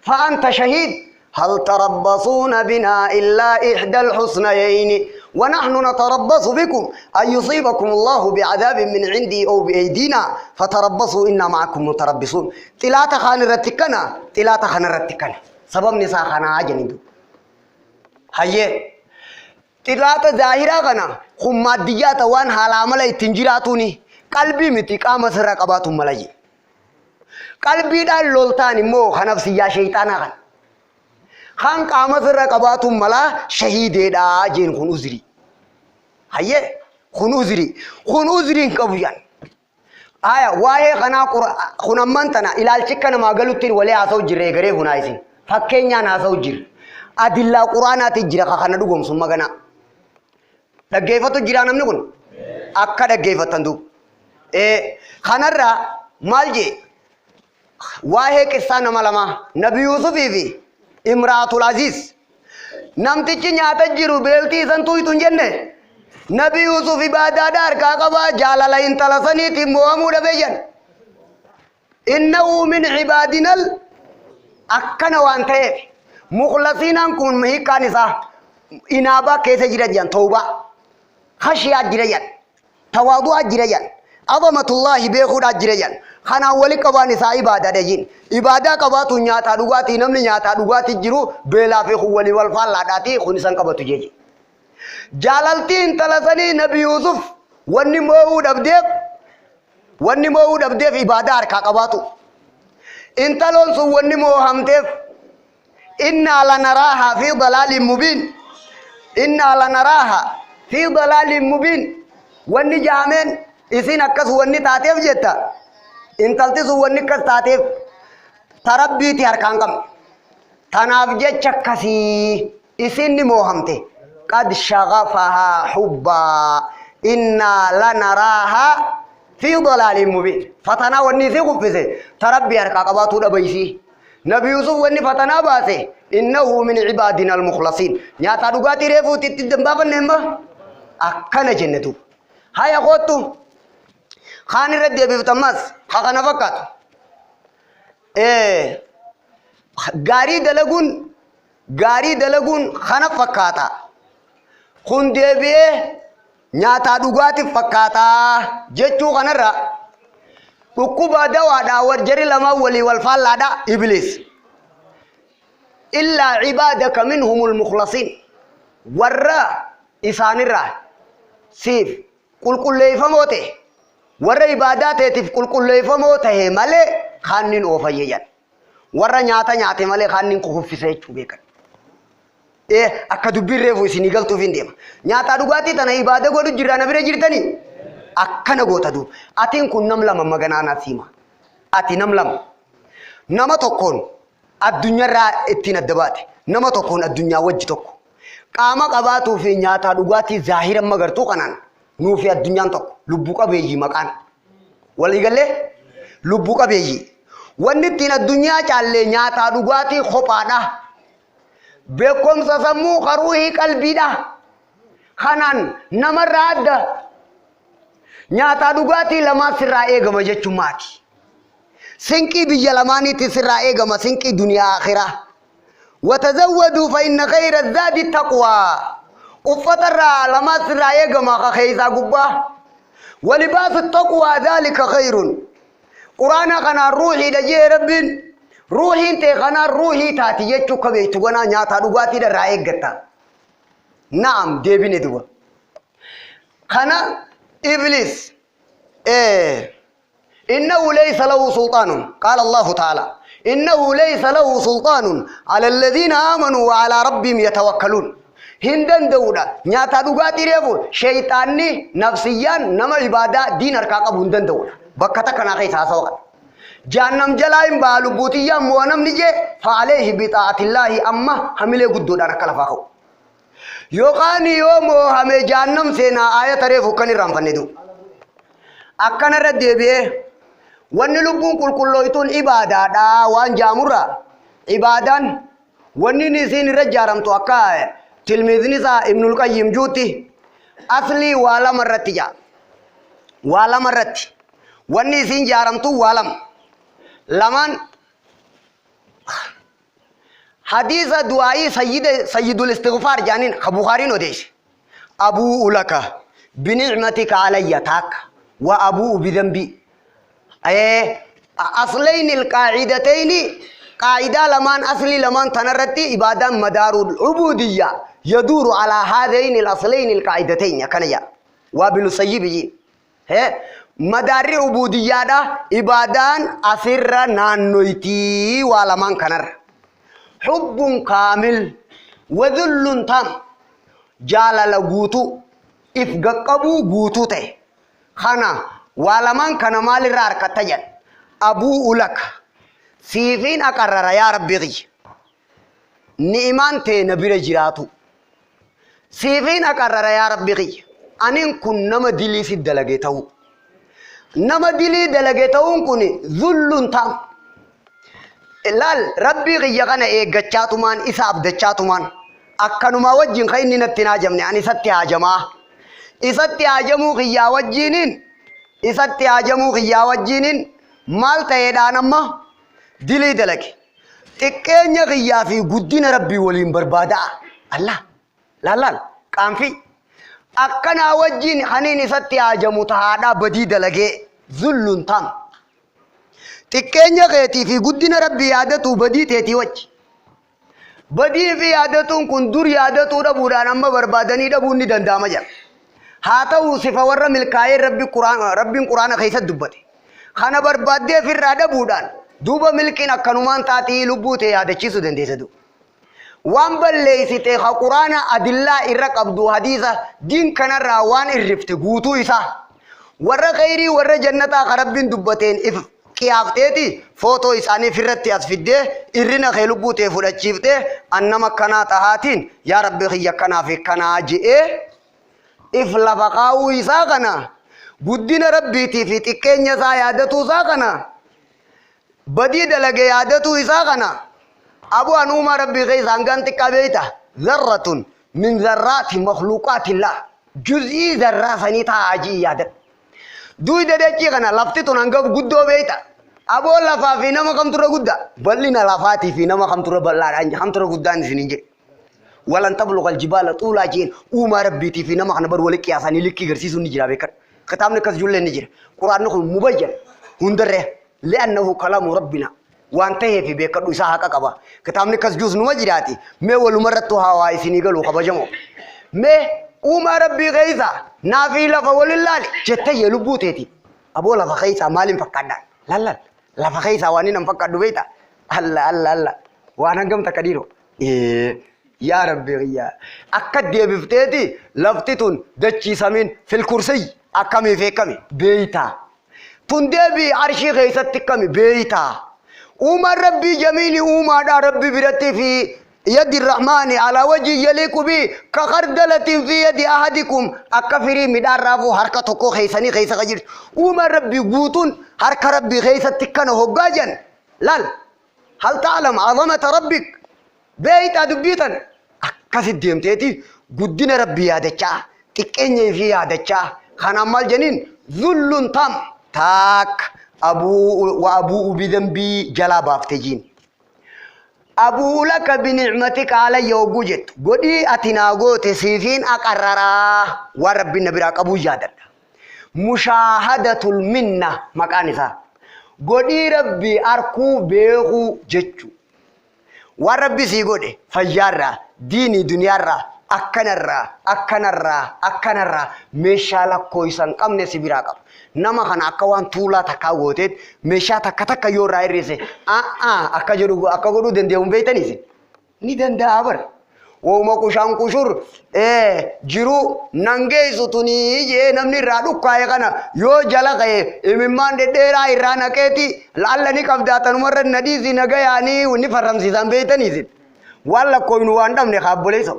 فأنت شهيد هل تربصون بنا إلا إحدى الحسنيين ونحن نتربص بكم أن يصيبكم الله بعذاب من عندي أو بأيدينا فتربصوا إنا معكم متربصون تلاتة خان رتكنا تلاتة خان رتكنا سبب نساء خانا عجن هاي تلاتة ظاهرة خانا خماديات وان حالامل تنجراتوني قلبي متقام سرقباتهم ملاجي قلبي دال لولتاني مو خنفسيا شيطانا خان خان قام سرقباتهم ملا شهيد دا جين خن أزري هاي خن أزري كبيان آية واهي خنا خنمنتنا إلى الشكنا ما قالوا تير ولا عصو جري غري هنايسين فكينيا ناسو جر أدلة القرآن تجرا خنا دوغم سما غنا دغيفتو جرا نمني كون أكا دغيفتندو خنا را مالجي واهي كسان مالما نبي يوسف في امرأة العزيز نمتيچ نياتا جيرو بيلتي سنتوي تنجنة نبي يوسف عبادة دار كاقبا جالala intala saniiti mo'amuu dhabeeyyan innahu min cibaadinal akkana waan ta'eef mukhlasiinaan kun hiikkaan isaa inaabaa keessa jira jedhan tawbaa khashiyaa jira jedhan tawaadu'aa jira jedhan azamatullaahi beekuudhaa jira jedhan kanaan wali qabaan isaa ibaadaadha jedhin ibaadaa qabaatu nyaataa dhugaatii namni nyaataa dhugaatii jiru beelaa fi walii wal faallaadhaatii kun isan qabatu jeji jaalaltiin talasanii nabi Yuusuf wanni mo'uu dhabdeef ibaadaa harkaa qabaatu intaloon sun wanni mo'amteef innaa lanaraaha fi dalaalin mubiin wanni jaameen isin akkas wanni taateef jetta intalti sun wanni akkas taateef tarabbiiti harkaan qabne tanaaf jecha akkasii isin ni mo'amte قد شغفها حبا إنا لنراها في ضلال مبين فتنا ونسي قفزه تربي أركاقباتو دبيسي نبي يوسف وني فتنا باسه إنه من عبادنا المخلصين نياتا دوغاتي ريفو تتدنبا فننبا أكنا جنتو هيا قوتو خاني ردي بفتماس خاقنا فقط غاري دلقون خانا فقاتا kun deebi'ee nyaataa dhugaatiif fakkaataa jechuu kanarra dhukkuba dawaadhaa warjari lama walii wal faallaadha ibliis illaa cibaadaka minhumul mukhlasiin warra isaanirra siif qulqulleeyfamoo ta'e warra ibaadaa ta'eetiif qulqulleeyfamoo ta'e malee خانين أوفيجان ورا نياتا مالي خانين كوفيسة يجوبيكن أكدو بيرفو سنيغل توفين ديما نياتا دوغاتي تنا إبادة قدو جرانا بيرا جرتاني أكنا قوتا دو أتين كن نملم مغنانا سيما أتي نملم نما تكون الدنيا را اتنا الدبات نما تكون الدنيا وجه تكو قاما قباتو في نياتا دوغاتي ظاهرا مغرتو قنان نو في الدنيا تكو لبوكا بيجي مكان والي قال لي لبوكا بيجي ونتين الدنيا چالي نياتا دوغاتي خبادا بكم سسمو خروحي قلبي دا خانان نمر راد نياتا دوغاتي لما سرا ايغم جچماتي سنكي بجلماني تسرا ايغم سنكي دنيا آخرة وتزودوا فإن خير الزاد التقوى أفتر لما سرا ايغم خيزا قبا ولباس التقوى ذلك خير قرآن قنا روحي دجي رب روحي انت قنا روحي تاتي يجو كبيت وانا نياتا دوغاتي دا رائق گتا نعم ديبيني دوا قنا إبليس إنه ليس له سلطان قال الله تعالى إنه ليس له سلطان على الذين آمنوا وعلى ربهم يتوكلون هندن دودا نياتا دوغاتي ريفو شيطاني نفسيان نما عبادة دين اركاقب هندن دودا بكتا كنا خيس هاسوغا جانم جلائم بالوبوتيا موانم نجي فعليه بطاعة الله أما حمله قدو دانا كلفاقو يوقاني يومو همي جانم سينا آية ريفو كني رامفن دو أكنا ردي بيه واني لبون كل كلو يتون عبادة دا وان جامورا عبادان واني نسين رجارم تو أكا تلميذ نسا ابن القيم جوتي أصلي والا مرتي جا والا مرتي واني سين جارم تو والم لمن حديث دعائي سيد الاستغفار جانين بخاري نوديش أبو لك بنعمتك علي تاك وأبو بذنبي أصلين القاعدتين قاعدة لمن أصلي لمن تنرتي إبادة مدار العبودية يدور على هذين الأصلين القاعدتين كنيا وابن السيبي مدار العبودية دا إبادان أسر نانويتي ولمن كنر حب كامل وذل تام جالل غوتو إفققبو غوتو تي خانا ولمن كان مال رار كتجن أبو لك سيفين أقرر يا ربي غي نئمان تي نبير جراتو سيفين أقرر يا ربي غي أنين كن نما دلي في الدلقيتو نما دلي دلقيتو كوني ذل تام لال ربي غي يغانا إيقاتشاتو مان إساب دچاتو مان أكنو ما وجين خيني نتناجمني يعني ستي هاجما إستي هاجمو غيا وجينين إستي هاجمو غيا وجينين مال تيدان أما دلي دلك تكيني غيا في قدين ربي ولين بربادا الله لا لا كان في أكنا وجين خنين إستي هاجمو تهادا بدي دلكي ذل تام تكيني غيتي في قدين ربي عادتو بدي تيتي وجه بدي في عادتون كن دور عادتو دبودان أما بربادني دبوني دندام جا هاتو صفة ورّا ملكاي ربي قرآن خيسة دبتي خانا بربادة في الرادة بودان دوبا ملكين أكنومان تاتي لبوتي هذا چيسو دندي سدو وانبال ليسي تيخا قرآن أدلا إرق عبدو حديثة دين كان راوان إرفت قوتو إسا ورّا خيري ورّا جنتا خربين دبتين إف كيافتي فوتو إساني فرتي أسفده إرنا خيلبوتي فرچيفته أنما كنا تهاتين يا ربي خيا كنا في كنا جئه إفلا فقاو إساقنا قدنا ربيتي في تكين يسا يادتو إساقنا بديد لغي يادتو إساقنا أبو أنوما ربي غيث أنغان تكابيتا ذرة من ذرات مخلوقات الله جزئي ذرة سنيتا عجي يادت دوي ددكي غنا لفتتو ننغب قدو بيتا أبو لفا في نما خمتر قدا بلنا لفاتي في نما خمتر بلان خمتر قدان سنينجي ولن تبلغ الجبال طولا جين وما ربيتي في نما خنبر ولك يا ساني لكي غرسيسو نجرا بكر ختامنا كسجول نجر قرآن نقول مبين هندره لأنه كلام ربنا وانتهي في بكر وساها كبا ختامنا كسجوز نمجراتي ما ولمرتو هواي سنيغلو خبجمو ما وما ربي غيثا نافي لفا ولله جتة يلبوتيتي أبو لفا غيثا مالين فكادان لا لا lafa keessa waan inni fakkaatu beekta alla waan hangam takka dhiiro yaa rabbi yaa akka deebifteeti lafti tun dachii samiin fil kursii akkamiif eekame beeyta tun deebii arshii keessatti akkami beeyta uumaan rabbii jamiili uumaadhaa rabbi biratti fi يد الرحمن على وجه يليق به كخردلة في يد أحدكم أكفري مدار رافو حركة كو خيساني خيسا خجر وما ربي قوتون حركة ربي خيسا تكنا هقاجا لال هل تعلم عظمة ربك بيت أدبيتا أكاسد ديمتيتي قدنا ربي يادتشا تكيني في يادتشا خانا مال جنين ذل تام تاك وأبو بذنبي جلابا فتجين أبو لك بنعمتك علي وجدت قدي أتناغو تسيفين أقررا ورب النبي أبو جادر مشاهدة المنة مكانسا قدي ربي أركو بيغو جتشو وربي سي قدي فجارة ديني دنيا را أكنرا مشالا كويسان كم نسي براقب nama kana akka waan tuulaa takkaa gooteet meeshaa takka yoo irraa hir'ise akka jedhu akka godhuu danda'uun beeytaniis ni danda'a bar wooma kushaan kushur jiru nangeessu tunii jee namni irraa dhukkaa'e kana yoo jala ka'e imimmaan dhedheeraa irraa naqeeti laalla ni qabdaatanumarra nadhiisi nagayaanii ni farramsiisan beeytaniis waan lakkooynu waan dhabne kaabboleessu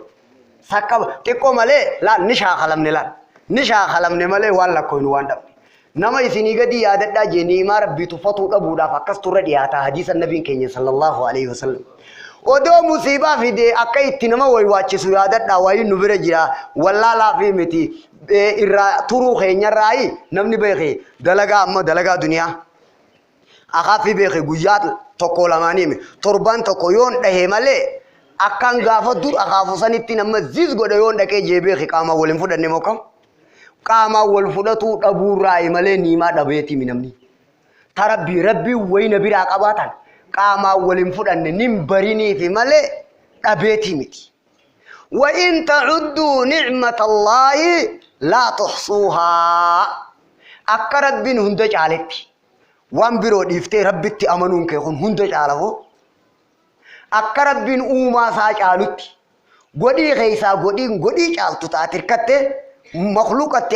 sakka xiqqoo malee laal ni shaakalamne malee waan lakkooynu waan dhabne nama isinii gadi yaadadhaa jeenii maa rabbii tuffatuu dhabuudhaaf akkas turre dhiyaata hadiisa nabiin keenya sallallahu alaihi wasallam odoo musiibaa fide akka itti nama waywaachisu yaadadhaa wayiin nu bira jira wallaalaa fi miti irraa turuu keenyarraayi namni beeke dalagaa amma dalagaa duniyaa akaafi beeke guyyaa tokko lamaaniimi torban tokko yoon dhahe malee akkaan gaafa dur akaafu sanitti nama ziz godhe yoon dhaqee jee beeke qaama waliin fudhanne mokkam qaama wal fudhatu dhabuurraa malee niimaa dhabeeti minamni rabbi wayna biraa qabaatan qaama waliin fudhanne nim barinii fi malee dhabeeti miti wa in ta'uddu ni'matallahi la tuhsuha akka rabbiin hunda caaletti waan biroo dhiiftee rabbitti amanuun kee kun hunda caalafoo akka rabbiin uumaa isaa caalutti godhii keessaa godhii caaltu taatirkattee مخلوقات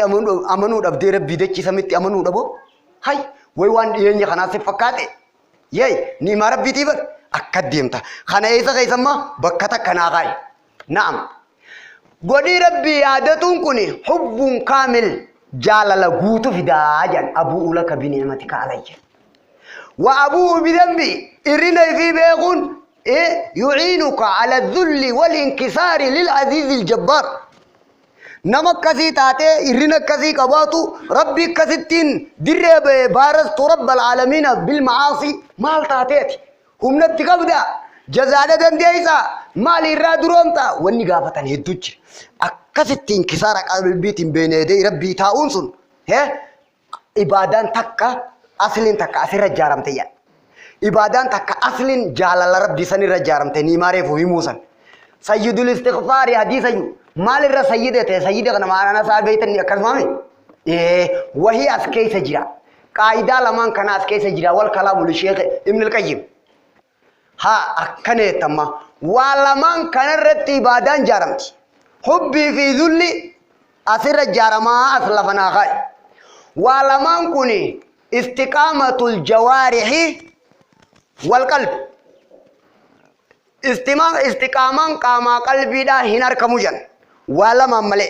أمنو دب ربي دكتي سميت أمنو دبو هاي ويوان يني خناس فكاتة ياي نيم ربي تيبر أكديمتا خنا إيسا كيسما بكتا كناغاي نعم قدي ربي عادتون كوني حب كامل جال لغوت في داجان أبو لك بنعمتك علي وأبو بذنبي إرنا في بيغون يعينك على الذل والانكسار للعزيز الجبار نمك كسي تاتي إرنا كسي كباتو ربي كسيتين درب بارز رب العالمين بالمعاصي مال تاتيتي هم نتكبدا جزادة دنديسا مال الرادرومتا والنقافة هدوج أكسيتين كسارك البيت بين يدي ربي تاونسون هي إبادان تكا أصلين تكا أسر الجارم تيان إبادان تكا أصلين جالال ربي سني الجارم تني ماري فوي موسن سيد الاستغفار حديث مال الرا سيدة كنا معنا صار بيتني أكرمامي وهي أسكي سجرا قاعدة لمن كان أسكي سجرا والكلام للشيخ ابن القيم ها أكنه تما ولمن كان رتي بادان جارمتي حبي في ذل أسر جارما أسلفنا خاي ولمن كوني استقامة الجوارح والقلب استقامان قاما قلبي دا هنار كموجن ولا مملي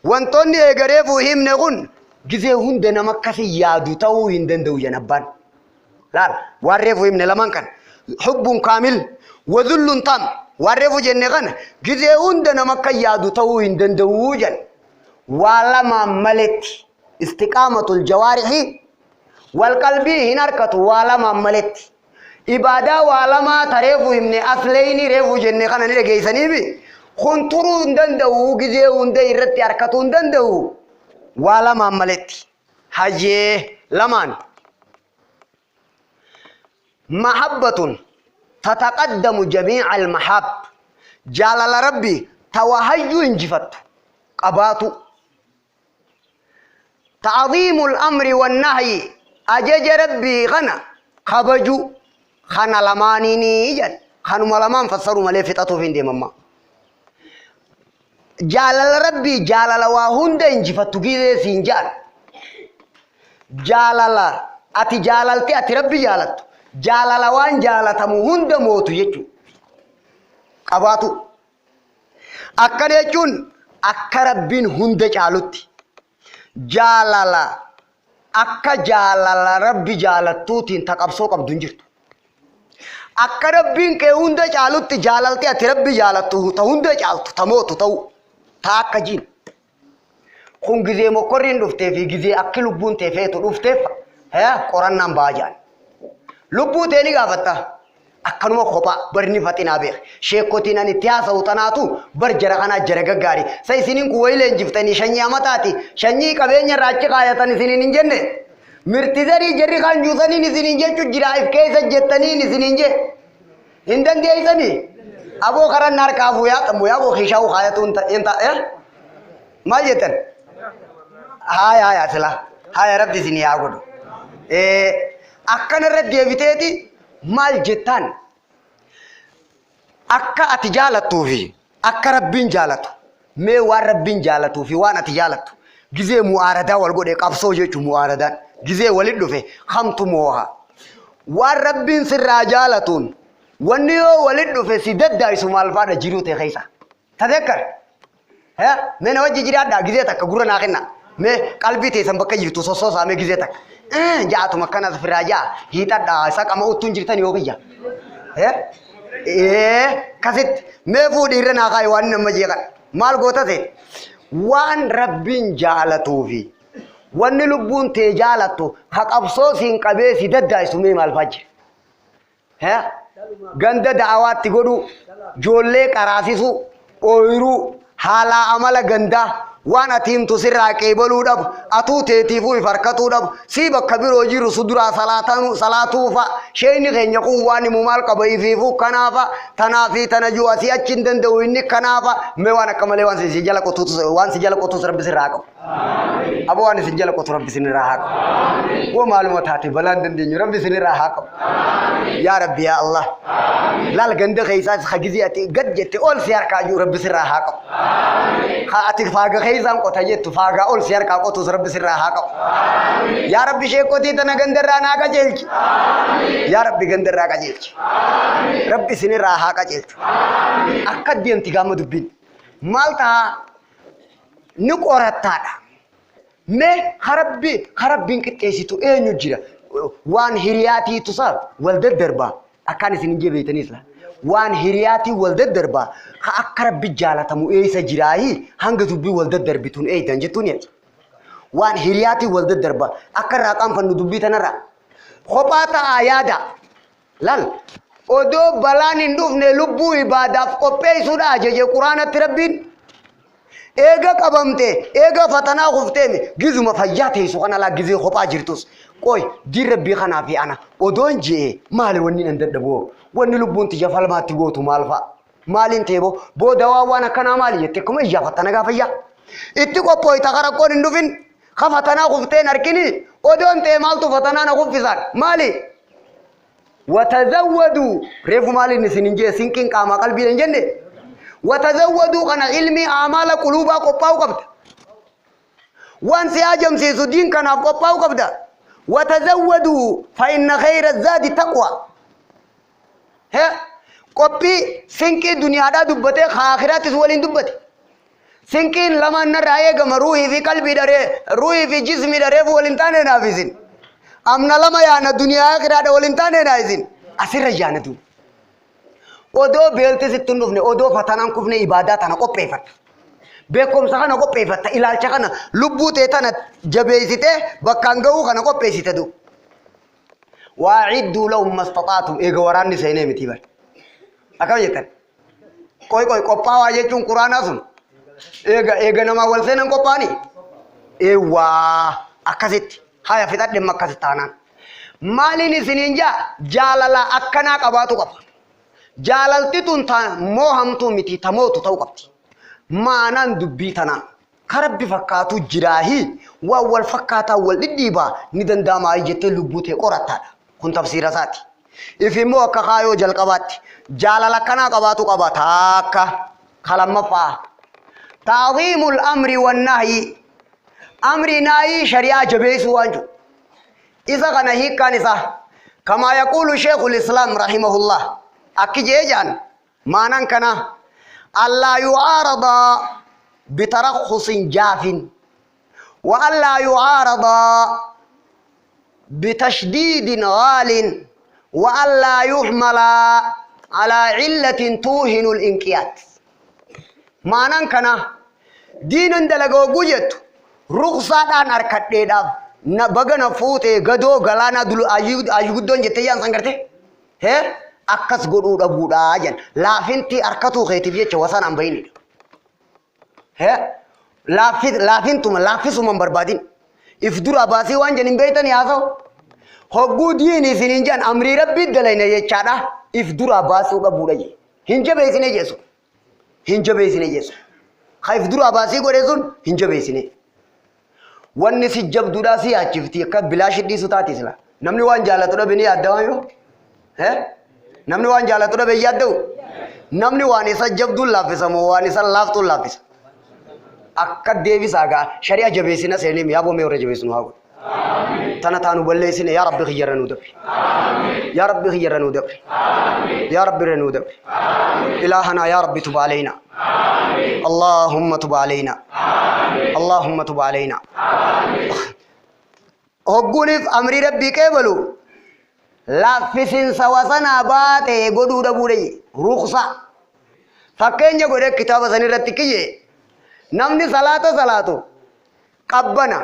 وانتوني اغريفو هم نغن جزي هند نمكسي يادو تو هندن دو جنبان لا واريفو هم نلمان كان حب كامل وذل تام واريفو جنغن جزي هند نمكا يادو تو هندن دو جن ولا مملت استقامة الجوارح والقلبي هنار كتو ولا مملت إبادة وعلما تريفو همني أصليني ريفو جنة خانا نلقيساني بي خنطرو اندندو وغزيو اندي رتي أركتو اندندو وعلما ملتي حجي لمان محبة تتقدم جميع المحاب جلال ربي توهيو انجفت قباتو تعظيم الأمر والنهي أجج ربي غنى kabaju kana lamaanini jan kanuma lamaan fassaru malee fixatu fi deemamma jaalala rabbi jaalala waa hunda injifattu gizee siin jaal jaalala ati jaalalti ati rabbi jaalattu jaalala waan jaalatamu hunda mootu jechu qabaatu akkana jechuun akka rabbiin hunda caalutti jaalala akka jaalala rabbi jaalattuutiin taqabsoo qabdu hin jirtu akka rabbiin kee hunda caalutti jaalalti ati rabbi jaalattu ta hunda caaltu ta mootu ta'u ta akka jiin kun gizee mokorriin dhuftee fi gizee akki lubbuun tee feetu dhufteef qorannaan baajaan lubbuu tee ni gaafatta akkanuma kophaa barni faxinaa beek sheekotiin ani itti haasa'u tanaatu bar jara kanaa jara gaggaari sa isiniin kun wayilee injiftanii shanyii amataati shanyii qabeenya raachi kaayatan isiniin hin jenne mirtizarii jarri kan juusaniin isiniin jechu jira if keessa jettaniin isiniin je hin dandeeysanii aboo karan harkaa fuuyaa xammu yaa boo kishaa'u kaayatuun maal jettan haya sila haya rabbi isinii haa godhu akkana irratti deebiteeti maal jettaan akka ati jaalattuu fi akka rabbiin jaalatu mee waan rabbiin jaalatuu fi waan ati jaalattu gizee mu'aaradaa wal godhe qabsoo jechuun mu'aaradaan gizee walit dhufe hamtu mooha waan rabbiin sirraa jaalatuun wanni yoo walit dhufe si daddaa'isu maal faadha jiruu ta'e keessa tadekkar mee na wajji jiraadhaa gizee takka gurra naa kenna mee qalbii teessan bakka jirtu sossoosaa mee gizee takka jaatuma akkanas firraa jaa hiixadhaa isa qama uttuun jirtan yoo biyya kasitti mee fuudhi irra naa kaayi waan nama jeeqan maal goota ta'e waan rabbiin jaalatuu fi wanni lubbuun tee jaalattu ha qabsoo siin qabee si daddaa'isu mee maal fajje ganda da'awaatti godhu joollee qaraasisu ooyiruu haalaa amala gandaa waan ati himtu sirraa qeebaluu dhabu atuu teetiifuu ifarkatuu dhabu sii bakka biroo jiru suduraa salaatuufa sheeyni keenya kun waan himu maal qaba ifiifuu kanaafa tanaafi tana juu asii achi hin danda'u inni kanaafa mee waan akka malee waan si jala qotuus rabbi sirraa qabu aboo waan isin jala qotu rabbi sinirraa haa qabu woo maaluma taate balaan dandeenyu rabbi sinirraa haa qabu yaa rabbi yaa Allah laal ganda keessaas hagizii ati gad jette ol si harkaa jiru rabbi sirraa haa qabu haa ati faaga keessaan qota jettu faagaa ol si harkaa qotuus rabbi sirraa haa qabu yaa rabbi sheekotii tana gandarraa naa qajeelchi yaa rabbi gandarraa qajeelchi rabbi sinirraa haa qajeelchu akka deemti gaama dubbiin maal ta'a ni qorattaadha mee harabbiin qixxeessitu eenyu jira waan hiriyaatiitu saa wal daddarbaa akkaan isin hin jebeeytaniis la waan hiriyaatii wal daddarbaa ha akka rabbi jaalatamu eeysa jiraayi hanga dubbii wal daddarbituun eeytan jettuun jedha waan hiriyaatii wal daddarbaa akka irraa qaanfannu dubbii tanarraa kophaa ta'aa yaada lal odoo balaan hin dhufne lubbuu ibaadaaf qopheessuudha ajaje quraanatti rabbiin eega qabamte eega fatanaa kufteemi gizuma fayyaa teessu kana laa gizee kophaa jirtus qoy diin rabbii kanaa fi ana odoon jee maali wanni nan dadhaboo wanni lubbuun tiyya falmaatti gootu maal fa'a maaliin teeboo booda waan akkanaa maali jette kuma iyyaa fatana gaafayyaa itti qophooyta karakkoon hin dhufin ka fatanaa kufteen harkini odoon tee maaltu fatanaa na kuffisaan maali watazawwaduu reefu maaliin isin hin jee sinqiin qaamaa qalbii hin jenne وتزودوا كان علمي أعمال قلوبا قباو قبدا وان سياجم سيسو دين كان قباو قبدا وتزودوا فإن خير الزاد تقوى قبي سنكي دنيا دا دبته آخرات سوالين دبته سنكي لما نرأيه كما روحي في قلبي داره روحي في جسمي داره فولنتاني نافذين أمنا لما يانا دنيا آخرات فولنتاني نافذين أسر رجانا دو odoo beelti sitti hin dhufne odoo fatanaan kufne ibaadaa tana qopheeffatta beekumsa kana qopheeffatta ilaalcha kana lubbuu tee tana jabeessitee bakkaan ga'uu kana qopheessite du waa'idduu lahum mastataatum eega waraanni seenee miti bar akkam jettan qoy qophaawaa jechuun quraanaa sun eega namaa wal seenan qophaani eewwaa akkasitti haya fixadhemma akkasitti taanaan maaliin isiniin jaalala akkanaa qabaatu qaba jaalalti tun ta moohamtu miti ta mootu ta'uu qabdi maanaan dubbii tanaa karabbi fakkaatu jiraahi waan wal fakkaataa wal dhidhiibaa ni danda'amaa jettee lubbuu tee qorattaadha kun tafsiira isaati. Ifimmoo akka kaayoo jalqabaatti jaalala kanaa qabaatu qaba taakka kalammaffaa ta'ziimul amri wan nahyi amri nahyi shari'aa jabeessuu waan jiru isa kana hiikkaan isaa kamaa yaquulu sheekul islaam rahimahullah akki jeejaan maanan kana allaa yu'aarada bitarakhusin jaafin wa allaa yu'aarada bitashdiidin gaalin وألا يحمل على علة توهن الإنقياد ما ننكنا دين دلقو قجت رخصة دان أركت ديداب نبغنا فوتي غدو غلانا دلو أيودون جتيان سنگرتي هي أكس قدو دبودا جن لافنتي أركتو خيتي فيه چوسان أم بيني هي لافنتم لافسو من بربادين إفدور أباسي وان جنين بيتن ياسو هو ديني سنينجان أمري ربي دلائنا يچادا إفدور أباسي وقبودا جي هنجا بيسيني جيسو هنجا بيسيني جيسو خايف دور أباسي قريسون هنجا بيسيني واني سجب دودا سي آچفتي اكا بلا شدي ستاتي سلا نمني وان جالتو دا بني ياد دوان يو نمني وان جالتو دا بي ياد دو نمني واني سجب دول لافسا مو واني سا لافتو لافسا اكا ديوي ساقا شريع جبيسينا سيني ميابو ميورا جبيسنو هاو تانا تانو بلسيني يا ربي خيرنو دبري يا ربي خيرنو دبري يا ربي رنو دبري إلهنا يا ربي تب علينا اللهم تب علينا اللهم تب علينا هقولف أمري ربي كيبلو لافسين سواسنا باتي قدو دبوري رخصة فكين جاكو كتاب سنرتي كيه نمني صلاة قبنا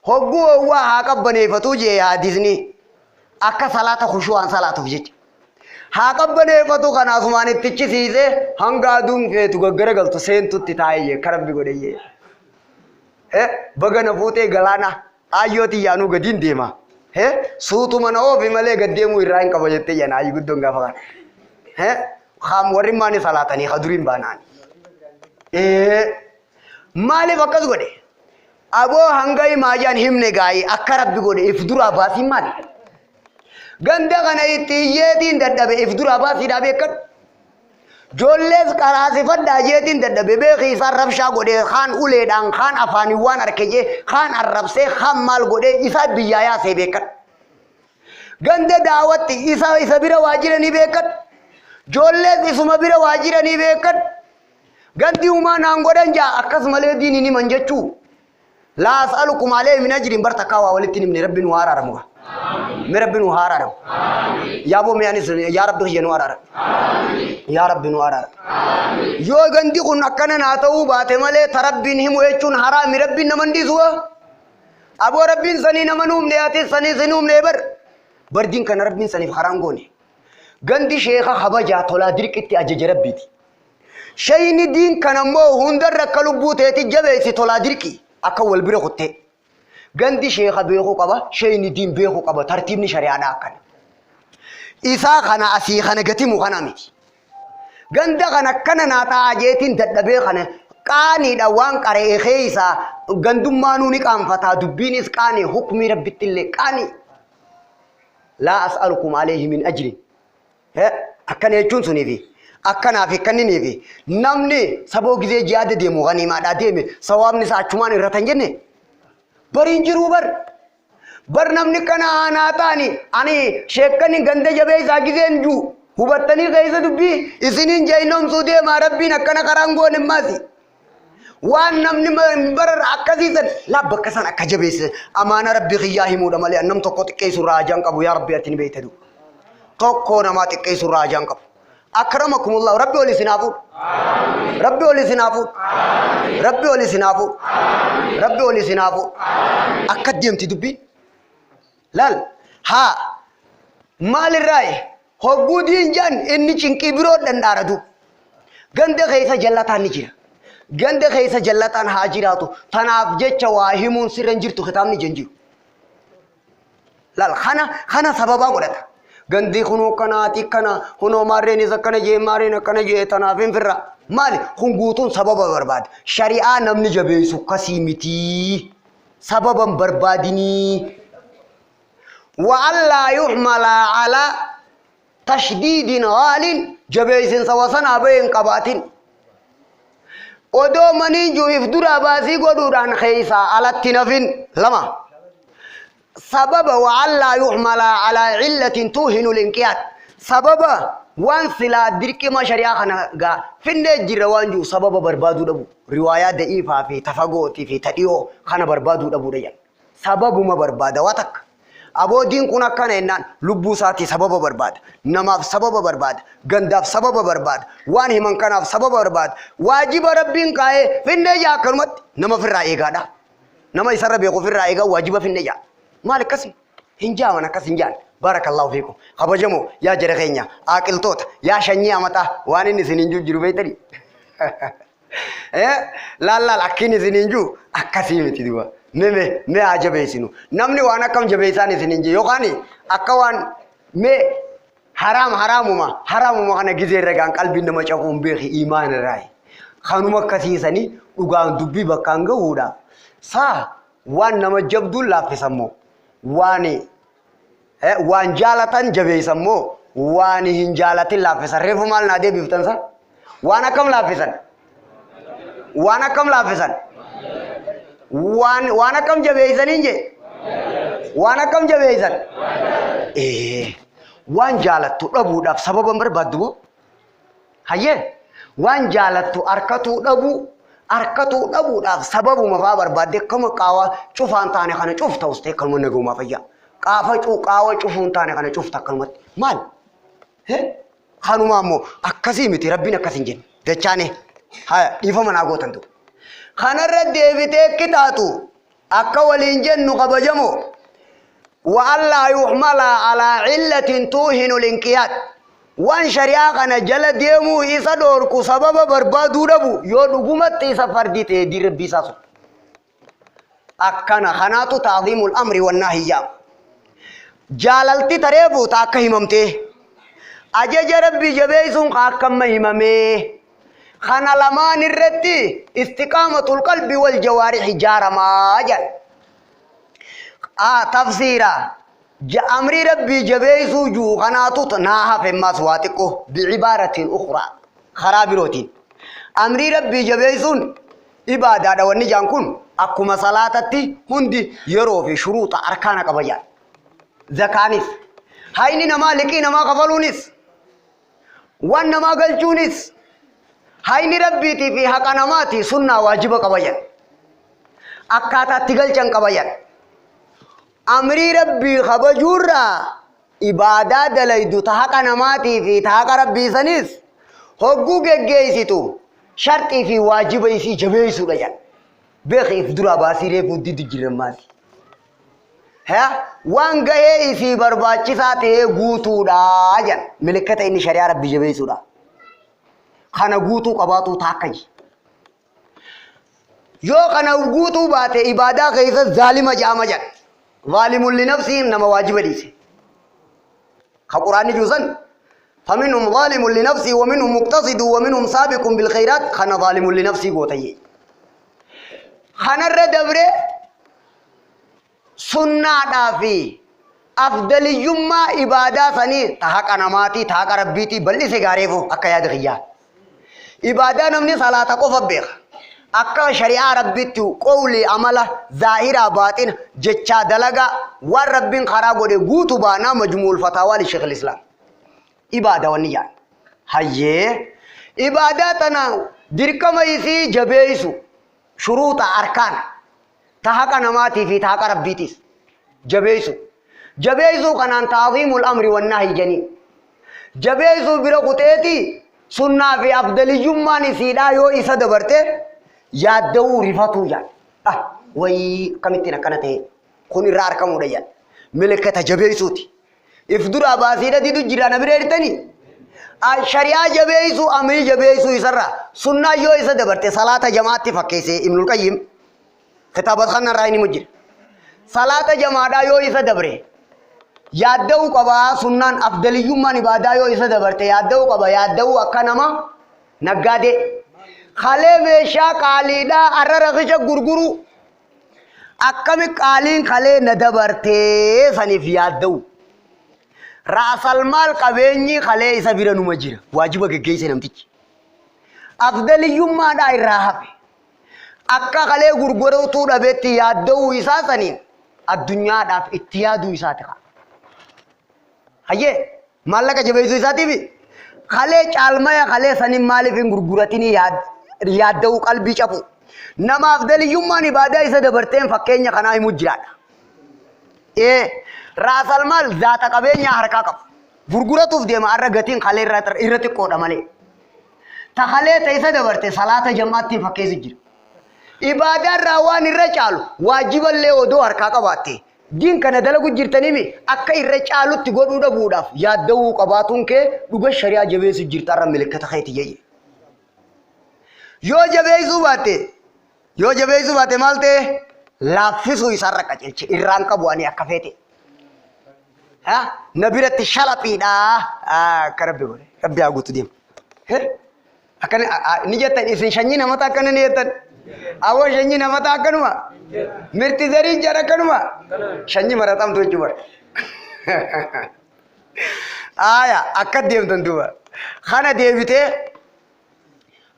هقو هو هاقبني فتوجي حديثني أكا صلاة خشوعا صلاة فجيج هاقبني فتو كان أسماني تيجي سيزي هنگا دون فيتو غرغل تو سين تو تتايي كرب بيگودي بغن فوتي غلانا آيوتي يانو غدين ديما سوتو منو بمالي غديمو إرائن كبجتي يانا آيو گدون غفغان خام ورماني صلاتاني خدورين باناني مالي فقط غدي أبو هنگاي ماجان همني غاي أكرب بيگودي إفدور أباسي مالي غنده غنائي تيجين دادبه إفدور أباسي دابيكت جولس كراسي فدا جيتين دادبه بخيسار ربشا غودي خان أولي دان خان أفاني وان أركجي خان الربسي خان مال غودي إسا بيجايا سيبيكت غنده دعوتي إسا بيرا واجراني بيكت جولس إسما بيرا واجراني بيكت غندي وما نانغودن جا أكس مالي ديني منجچو لا أسألكم عليه من أجر برتكاوا ولتني من رب نوارا رموا من رب نوارا رم يا أبو مياني يا رب خي نوارا يا رب نوارا يو غندي كن أكنا ناتو باتي مالي تربينهم ويچون حرام رب نمندي سوا أبو رب سني نمنوم نياتي سني سنوم نيبر بردين كان رب سني حرام غوني غندي شيخا خبجا تولا دركتي أجج ربيتي شيني دين كان مو هندر ركلبوتي جبيسي تولا دركي أكول بيرو خطة غندي شيخ بيرو كبا شيء ندين بيرو كبا ترتيب نشري أنا أكن إسا خنا أسي خنا قتي مخنا ميت غندا خنا كنا ناتا أجيتين تدبي خنا كاني دوان كره خيسا غندم مانو نكام فتا دبينيس كاني حكمي ربي تلي كاني لا أسألكم عليه من أجر أكن يجون سنيفي أكنا في كنني في نمني سبوك زي جاد دي مغني ما دادي سوام نسا چمان رتنجني برينجرو بر نمني كنا أنا تاني أني شكني غندي جبه ساكيزين جو هبتني كيسة دبي إسنين جاينوم سودي ما ربي نكنا كرانغو نماسي وان نمني بر أكاسيسن لا بكسان أكجبه أمانة ربي خياه مودا مالي أنم تقوت كيسو راجان كبو يا ربي أتني بيتدو تقو نمات كيسو راجان كبو أكرمكم الله ربي ولي سنافو ربي ولي سنافو ربي ولي سنافو ربي ولي سنافو أكديم تدبي لال ها مال الرأي هبودين جان إني چنكي برود دنداردو غند خيسا جلتان نجيرا غند خيسا جلتان حاجراتو تناف جيچا واهمون سرنجرتو ختام نجنجيرو لال خانا سببا قدتا غندي خنو كناتي كنا هنو مارين زكنا جي مارين كنا جي تنافين فرا مالي خنغوتون سببا برباد شريعة نمني جبيسو كسيمتي سببا برباديني وألا يحمل على تشديد غال جبيس سوسنا بين قباتين ودو منيجو إفدرا باسي قدوران خيسا على التنفين لما سبب وألا يحمل على علة توهن الانقياد سبب وان سلا درك ما شريعنا غا فين جرى وانجو سبب بربادو دبو روايات ضعيفة في تفاقوتي في تديو خانا بربادو دبو ريان سبب ما بربادا واتك أبو دين كنا كان إنان لبوساتي سبب برباد نماف سبب برباد غنداف سبب برباد وان هم كان سبب برباد واجب ربين كاي فين جا كلمت نما في الرأي غادا نما يسر بيقو في الرأي غا واجب فين جا مالك كسم هنجا وانا كسنجان بارك الله فيكم خبجمو يا جرخينيا آكل توت يا شنيا متا واني نسنينجو جروبي تري لا لا لكن نسنينجو أكاسيمتي دوا me ajabeesinu namni waan akkam jabeesaan isinin je yookaani akka waan me haramuma kana gizeerra gaan qalbiin nama caquun beeki iimaan irraa kanuma akkasiisanii dhugaan dubbii bakkaan gahuudha saa waan nama jabduun laaffisammoo waan jaalatan jabeessammoo waan hin jaalatin laaffisan reefu maal naa deebiftansa waan akkam laaffisan وانا كم جبيزن إنجي وانا كم جبيزن وان جالت أبو داب سبب بربادو هيه وان جالت أركتو أبو داب سبب ما برباد كم قاوا شوف أنتاني خانة شوف توستي كلمة نجوم فيا قاوا شوف أنتاني خانة شوف تكلمة مال هه خانو مامو أكسي متي ربنا كسينجين دچانه هاي يفهم أنا قوتن تو خان الرد بيتك كتاتو أكوالين جن قبجمو وألا يحمل على علة توهن الانقياد وان شريعنا جل ديمو إيسا دوركو سبب بربادو ربو يودو قمت إيسا فردي تهدي ربي ساسو أكنا خناتو تعظيم الأمر والنهي جام جاللتي تريبو تاكا هممته أجج ربي جبيسون قاكم هممه خنا لمان الرتي استقامة القلب والجوارح جارما جل تفسيرا أمر ربي جبيسو جو خناتو تناها في مسواتكو بعبارة أخرى خرابروتين أمر ربي جبيسون إبادة ونجان كن أكو مسالاتي هندي يرو في شروط أركان قبيان زكانيس هايني نما لكي نما قبلونيس وان نما قلچونيس هايني ربيتي في حق نماتي سنة واجب قبيان أكاتا تقل چن قبيان أمري ربي خبجورا إبادة دلائدو تحق نماتي في تحق ربي سنيس حقوق جيسيتو شرطي في واجب يسي جبيسو لجان بخي افدرا باسي ريفو دي جرماسي ها وان غيه يسي برباچي ساتي غوتو دا جان ملكتا إني شريع ربي جبيسو دا خانا غوتو قباتو تاكي يو خانا غوتو باتي إبادة غيث ظالم جامجان ظالم لنفسهم نما واجب ليسي قرآن جوزن فمنهم ظالم لنفسه ومنهم مقتصد ومنهم سابق بالخيرات خانا ظالم لنفسه قوتي خانا الردبري سنة دافي أفضل يما إبادة سني تحق نماتي تحق ربيتي بلي سيغاريفو أكا ياد غيا إبادة نمني صلاة قفب بيخ أكا شريعة ربيتو قولي عمله ظاهرة باطن جتشا دلغا والربين خرابو دي قوتو بانا مجموع الفتاوى لشيخ الإسلام إبادة ونيان هاي إباداتنا دركم يسي جبيسو شروط أركان تحق نماتي في تحق ربيتيس جبيسو كان تعظيم الأمر والنهي جنين جبيسو برقوتيتي سنة في أفضل جمان سيدا يو إسا دبرته يادو رفتو جان وي كمتنا كانته خوني رار كمو ديان ملكة جبيسو تي افدر أباسيدة دي دو جيران بريرتني شريعة جبيسو أمري جبيسو إسرا سنة يو إسا دبرته صلاة جماعة فكيسي ابن القيم كتابت خانا رأيني مجر صلاة جماعة يو إسا دبره يادو قبا سنان أفضل يومان إبادة يو إسا دبرته يادو قبا يادو أكنما نقاده خاله ويشا قاليدا أرى رغشا گرگرو akkami qaaliin kalee na dabartee saniif yaadda'u raasal maal qabeenyi kalee isa bira numa jira waajiba geggeesse namtichi afdaliyyummaadhaa irraa hafe akka kalee gurguruutuu dhabeetti yaadda'uu isaa saniin addunyaadhaaf itti yaaduu isaati qaba. Hayyee maallaqa jabeessuu isaatiif kalee caalmaya kalee saniin maaliif hin gurguratini yaadda'uu qalbii cabu. Nama afdaliyyummaan ibaadaa isa dabarteen fakkeenya kanaa himuu jiraadha. Raasal maal zaata qabeenya harkaa qabu. Gurguratuuf deema arra gatiin kalee irra xiqqoodha malee. Ta kalee ta isa dabarte salaata jammaatti fakkeessu jira. Ibaadaa irraa waan irra caalu waajiballee odoo harkaa qabaatte diin kana dalagu jirtaniimi akka irra caalutti godhuu dhabuudhaaf yaadda'uu qabaatuun kee dhuga shari'aa jabeessu jirta irra milikkata keeti jayye. Yoo jabeessuu baate maal ta'e laaffisuu isaarra qajeelche irraan qabu ani akka feete. Na biratti shalaphiidha akka rabbi godhe rabbi haa guutu deema. Akkana ni jettan isin shanyii namata akkana ni jettan. Awwa shanyii namata akkanuma. Mirti zariin jara akkanuma. Shanyii maratamtu jechuudha. Akka deemtan duuba. Kana deebitee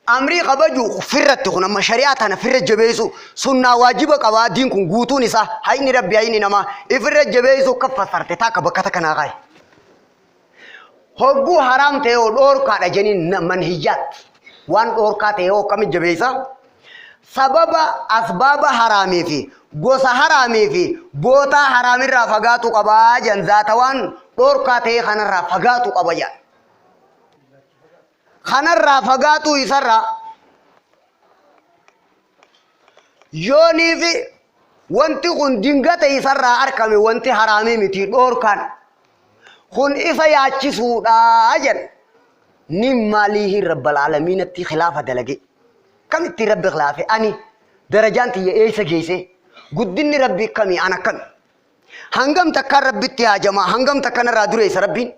amrii qabaju firratti kun amma shari'aa tana firra jabeessu sunnaa waajiba qabaa diin kun guutuun isaa hayni rabbi hayni namaa ifirra jabeessu kaffasarte taaka bakka takanaa qaay. Hogguu haraam ta'e dhoorkaadha jeniin manhiyyaat waan dhoorkaa ta'e akkamiin jabeessa sababa asbaaba haraamii fi gosa haraamii fi bootaa haraamirraa fagaatu qabaa jan zaata waan dhoorkaa ta'e kanarraa fagaatu qaba jan. Kanarraa fagaatu isarraa yoonii fi wanti kun dingata isarraa argame wanti haraamii miti dhoorkaan kun isa yaachisuudha jedhe ni maalihi rabbal aalamiinatti khilaafa dalage kamitti rabbi khilaafe ani darajaan tiyya eessa geesse guddinni rabbi kamii ana kami hangam takkaan rabbitti haajamaa hangam takkaan irraa dureessa rabbiin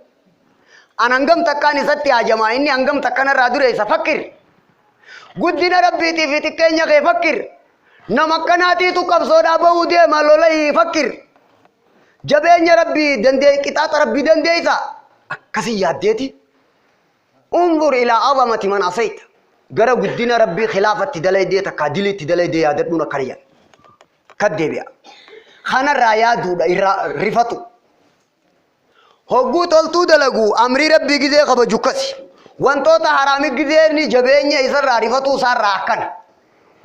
أنا أنقم تكاني ستي يا جماعة إني أنقم تكاني رادوري سفكر قدنا ربي في تكينيا كي فكر نمكناتي تكب صودا بودي مالولي فكر جبين ربي دندي كتاب ربي دندي سا كسي ياديتي انظر إلى عظمة من عصيت قرأ قدنا ربي خلافة تدلي دي تكادلي تدلي دي يادتنا كريا كدبيا خانا رايادو رفتو Hogguu toltuu dalagu amrii rabbii gizee qabaju kasi wantoota haraami gizeeni jabeenya isarraa rifatuu isaarraa akkana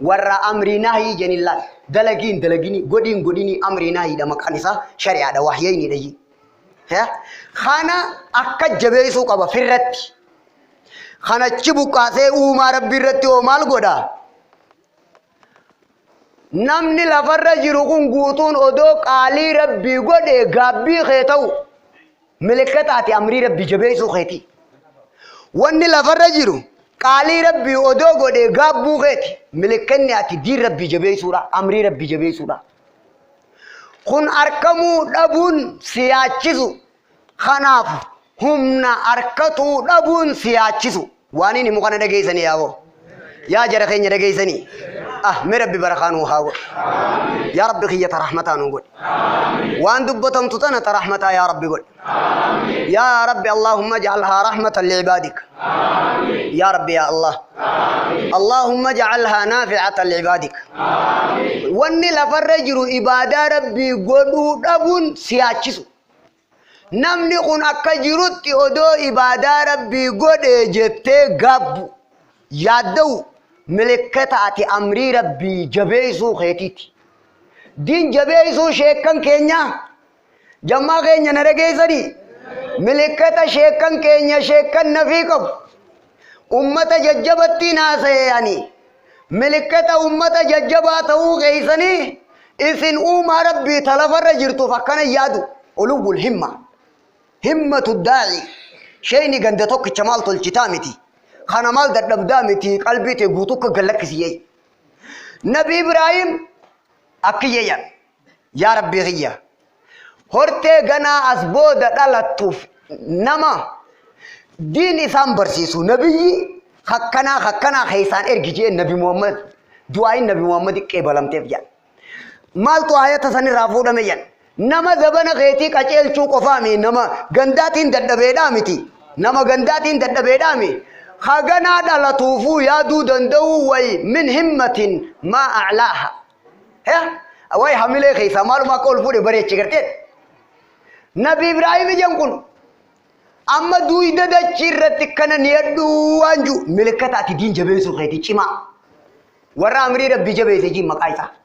warra amrii naahii jenillaan dalagini godhini amrii naahiidha maqaan isaa shari'aadha wahyayniidha ji. Kana akka jabeessuu qaba firratti kanachi buqqaasee uumaa rabbii irratti oo maal godha namni lafarra jiru kun guutuun odoo qaalii rabbii godhe gaabbii kee ta'u ملكتاتي أمري ربي جبيسو خيتي واني لفرجيرو قالي ربي ودوغو دي غابو خيتي ملكني اتي دي ربي جبيسو را أمري ربي جبيسو را خون أركمو دبون سياچيسو خناف همنا أركتو دبون سياچيسو وانيني مقانا دقيساني ياو يا جرخين دقيساني مربي برخانو هاو يا ربي خيّة رحمتانو قول وان دبتم تتنة رحمتا يا ربي قول يا ربي اللهم اجعلها رحمة لعبادك يا ربي يا الله اللهم اجعلها نافعة لعبادك واني لفرجروا إبادة ربي قدو دبون سياچسو نمني قن أكجرت أدو إبادة ربي قد جتة قبو يادو ملكتاتي أمري ربي جبيسو خيتيتي دين جبيسو شيكن كينيا جمع كينيا نرقيسني ملكتا شيكن كينيا شيكن نفيكم أمتا ججبتي ناسي يعني ملكتا أمتا ججباتو غيسني إذن أم ربي تلفر جرتو فكنا يادو ألوب الهمة همة الداعي شيني قندتوك جمال الجتامتي خانا مال در دبدامتي قلبي تغوتوك غلق سيئي نبي إبراهيم أكيّا يا ربي غيّا هرتي غنا أسبود دلتوف نما دين إسام برسيسو نبي خكنا خيسان إرجي نبي محمد دعاء نبي محمد كبلام تفجان مالتو آية سني رافودا ميان نما زبنا غيتي كأجل شو قفامي نما غنداتين ددبيدامتي نما غنداتين ددبيدامي خاغنا دالا توفو يادو دندو وي من همة ما أعلاها ها أوي حملة خيسا مالو ما كول فودي بري چكرتين نبي إبراهيم جنكون أما دوي ددا چيرت كنا نيدو وانجو ملكتا دين جبيسو غيتي چما ورا أمري ربي جبيسي جي مقايسا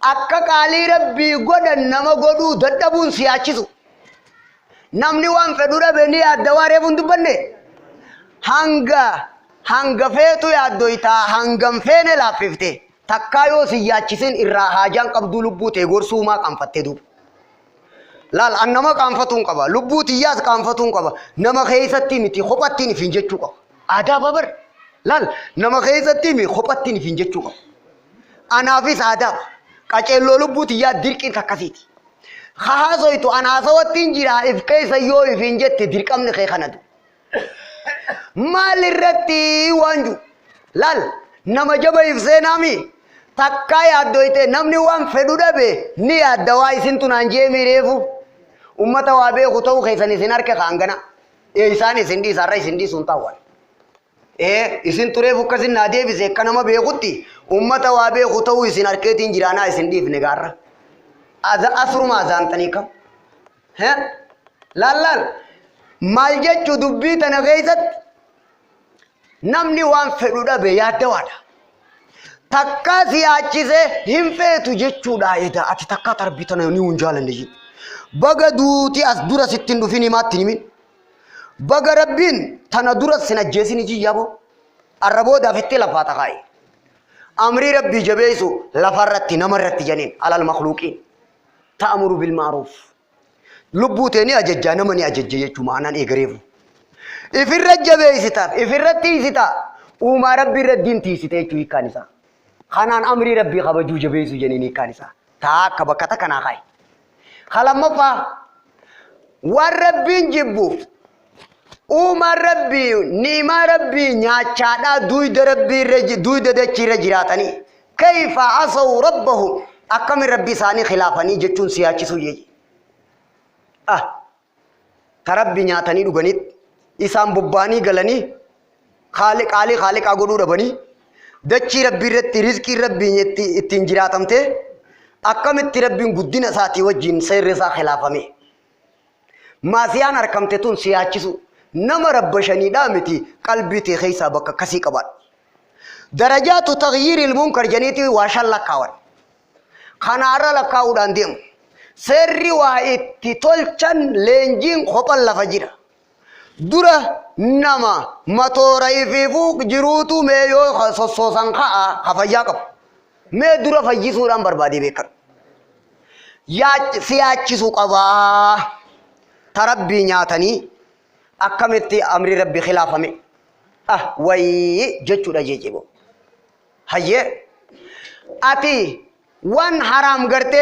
akka qaalii rabbii godhan nama godhuu dadhabuun siyaachisu namni waan fedhu dhabe ni yaadda waaree bun dubbanne hanga feetu yaaddoytaa hangam feene laaffifte takkaa yoo siyaachisin irraa haajaan qabduu lubbuu ta'e gorsuu maa qaanfatte duuba laal an nama qaanfatuun qaba lubbuu tiyyaas qaanfatuun qaba nama keessatti miti kophattiin ifin jechuu qaba aadaa babar laal nama keessatti miti kophattiin ifin jechuu qaba anaafis aadaa qaceello lubbuuti yaa dirqii takkasiiti haasoytu anaasawattiin jira if keessa yoo ifin jette dirqamni kee kanatu maal irratti waanju laal nama jaba if seenaami takkaa yaaddoyte namni waan fedhu dhabe ni yaadda waa isin tunaan jee miireefu ummata waa beeku ta'uu keessan isin harka kaangana isaan isin dhiisarra isin dhiisuun taawwan isin tureef akkasin naa deebise akka nama beekutti ummata waa beeku ta'uu isin harkeetiin jiraanaa isin dhiifne gaarra asruma azaantanii kam laal maal jechuu dubbii tana keessatti namni waan fedhu dhabe yaaddawaadha takkaa siyaachise hin feetu jechuudha edaa ati takkaa tarbii tana ni hun jaalanne jee baga duuti as dura sittin dhufin himaatti himin baga rabbiin tana dura sin ajjeesini jiyyaabo arraboodaaf itti lafaa taqaa'i amrii rabbii jabeessu lafarratti namarratti janiin alal makhluuqiin ta'amuru bil ma'ruuf lubbuu ta'e ni ajajjaa nama ni ajajje jechuu ma'anaan eegareefu ifirra jabeessitaaf ifirratti isitaa uumaa rabbii irraddiin tiisite jechuu hiikkaan isaa kanaan amrii rabbii kabajuu jabeessu janiin hiikkaan isaa taa akka bakka takkanaa kaa'i kalammaffaa waan rabbiin jibbuuf Uma Rabbi, Nima Rabbi, Nyachada, Duida Rabbi, Duida de Chirajiratani. Kaifa asaw Rabbahum. Akami Rabbi Sani Khilafani, Jetun Siachisuye. Tarabbi Nyatani Duganit, Isam Bubani Galani, Khalik Ali Khalik Aguru Rabani, Dachi Rabbi Reti Rizki Rabbi Tinjiratamte, Akamit Rabbi Gudina Sati Wajin, Sayresa Khilafami. Masian Arkamtetun Siachisu. نما ربشني دامتي قلبي خيسا بك كسي قبل درجات تغيير المنكر جنيتي واشال لكاون خنارا لكاود انديم سري وايتي تولچن لنجين خپل لفجرا دورا نما ماتوري في فوق جروتو ميو خصوصو سانخا خفياقب مي دورا فجيسو رام بربادي بكر يا سياچسو قبا تربي نياتني أكملتي أمر ربي خلافه وي جتشو رجيجبو هيه أتي وان حرام کرتے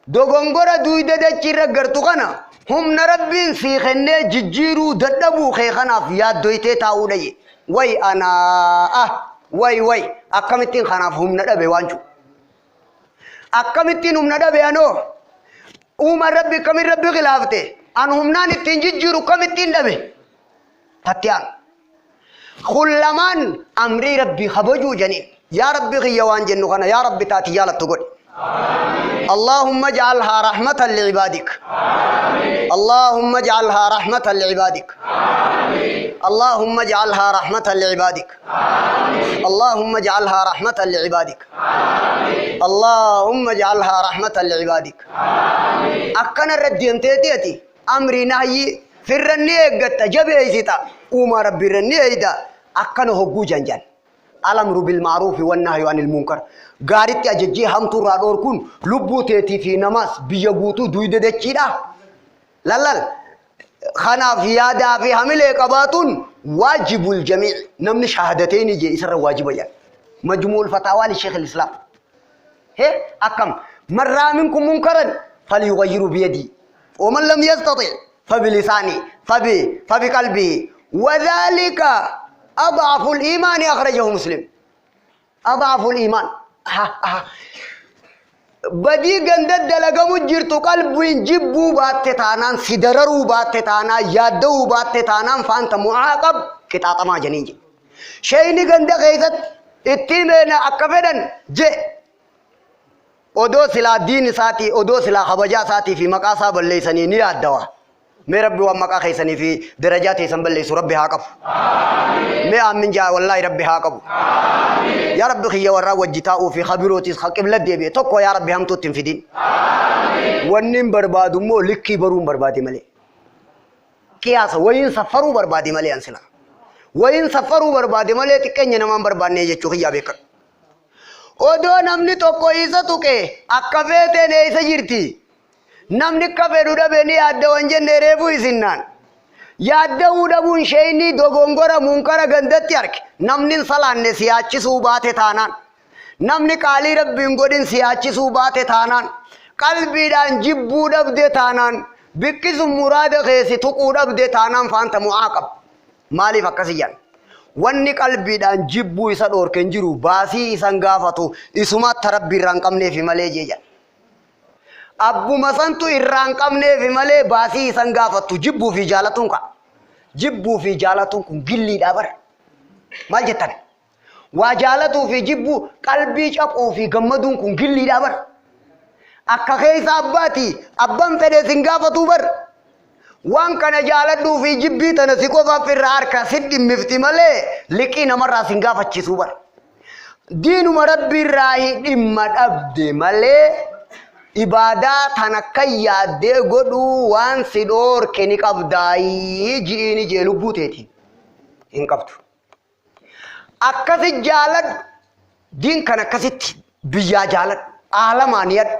دوغنگورا دوی دے چیرا کرتو کنا هم نربين في خنة ججيرو ددبو خيخنا في ياد دويته تاودي وي أنا وي أكملتين خنا هم نربي وانجو أكملتين هم نربي أنو عمر ربي كمل ربي خلافته أنهم نان تنججرو كم تندمه تتيان خلمان أمري ربي خبجو جنين يا ربي غيوان جنوخنا يا ربي تاتي يالا تقول اللهم اجعلها رحمة لعبادك اللهم اجعلها رحمة لعبادك اللهم اجعلها رحمة لعبادك اللهم اجعلها رحمة لعبادك اللهم اجعلها رحمة لعبادك أكن الردين تيتي أمري نهي في الرنية قد تجبه ستا وما ربي الرنية إذا أكن هو جنجان الأمر بالمعروف والنهي عن المنكر قارت أججي هم ترى دور كون لبو تيتي في نماز بيجوتو دويد دكيدا لا خنا في هذا في حمل قباتون واجب الجميع نمن شهادتين يجي يسر واجب يعني مجموع الفتاوى للشيخ الإسلام هي أكم مر منكم منكرا فليغيروا بيدي ومن لم يستطع فبلسانه فبقلبه وذلك أضعف الإيمان أخرجه مسلم أضعف الإيمان بدي جندد دلقمو جرتو قلبين جبو باتتانان سدررو باتتانا يادو باتتانان فانت معاقب كتاتا ما جنينجي شيني جند غيثت اتمنى أكفدن جي odoo silaa diin isaati odoo silaa kabajaa isaati fi maqaa isaa balleessanii ni yaaddawa mee rabbi waan maqaa keessanii fi darajaa teessan balleessu rabbi haa qabu mee aamin jaa wallaahi rabbi haa qabu yaa rabbi khiyya warraa wajjitaa'uu fi khabirootis qibla deebi'e tokko yaa rabbi hamtuutti hin fidin wanni barbaadu immoo likkii baruun barbaadi malee qiyaasa wayin safaruu barbaadi malee ansila wayin safaruu barbaadi malee xiqqeenya namaan barbaannee jechuu khiyyaa beekan odoo namni tokko isa tuqe akka feeteen isa jirti namni akka fedhu dhabe ni yaaddawan jenne reefuu isinnaan yaadda'uu dhabuun sheeyni dogongora munkara gandatti arge namni salaanne siyaachisuu baate taanaan namni qaalii rabbiin godhin siyaachisuu baate taanaan qalbiidhaan jibbuu dhabde taanaan biqqisuun muraada keessi tuquu dhabde taanaan faanta mu'aaqab maaliif akkasiyyan wanni qalbiidhaan jibbuu isa dhoorken jiru baasii isan gaafatu isumaatti rabbi irraan qabneef malee jeejan abbuma santu irraan qabneef malee baasii isan gaafatu jibbuu fi jaalatuun ka jibbuu fi jaalatuun kun gilliidha bar maal jettan waa jaalatuu fi jibbuu qalbii cabuu fi gammaduun kun gilliidha bar akka keessa abbaati abban fedhe sin gaafatu bar waan kana jaaladhuu fi jibbii tana si qofaaf irraa harka sidhi mifti malee liqii namarraa sin gaafachiisuu bar diinuma rabbii irraa dhimma dhabde malee ibaadaa tana kan yaaddee godhuu waan si dhoorke ni qabdaayii ji'iini jee lubbuu teetiin hin qabdu akkasi jaaladhu diin kan akkasitti biyyaa jaaladhu aalamaan yadhu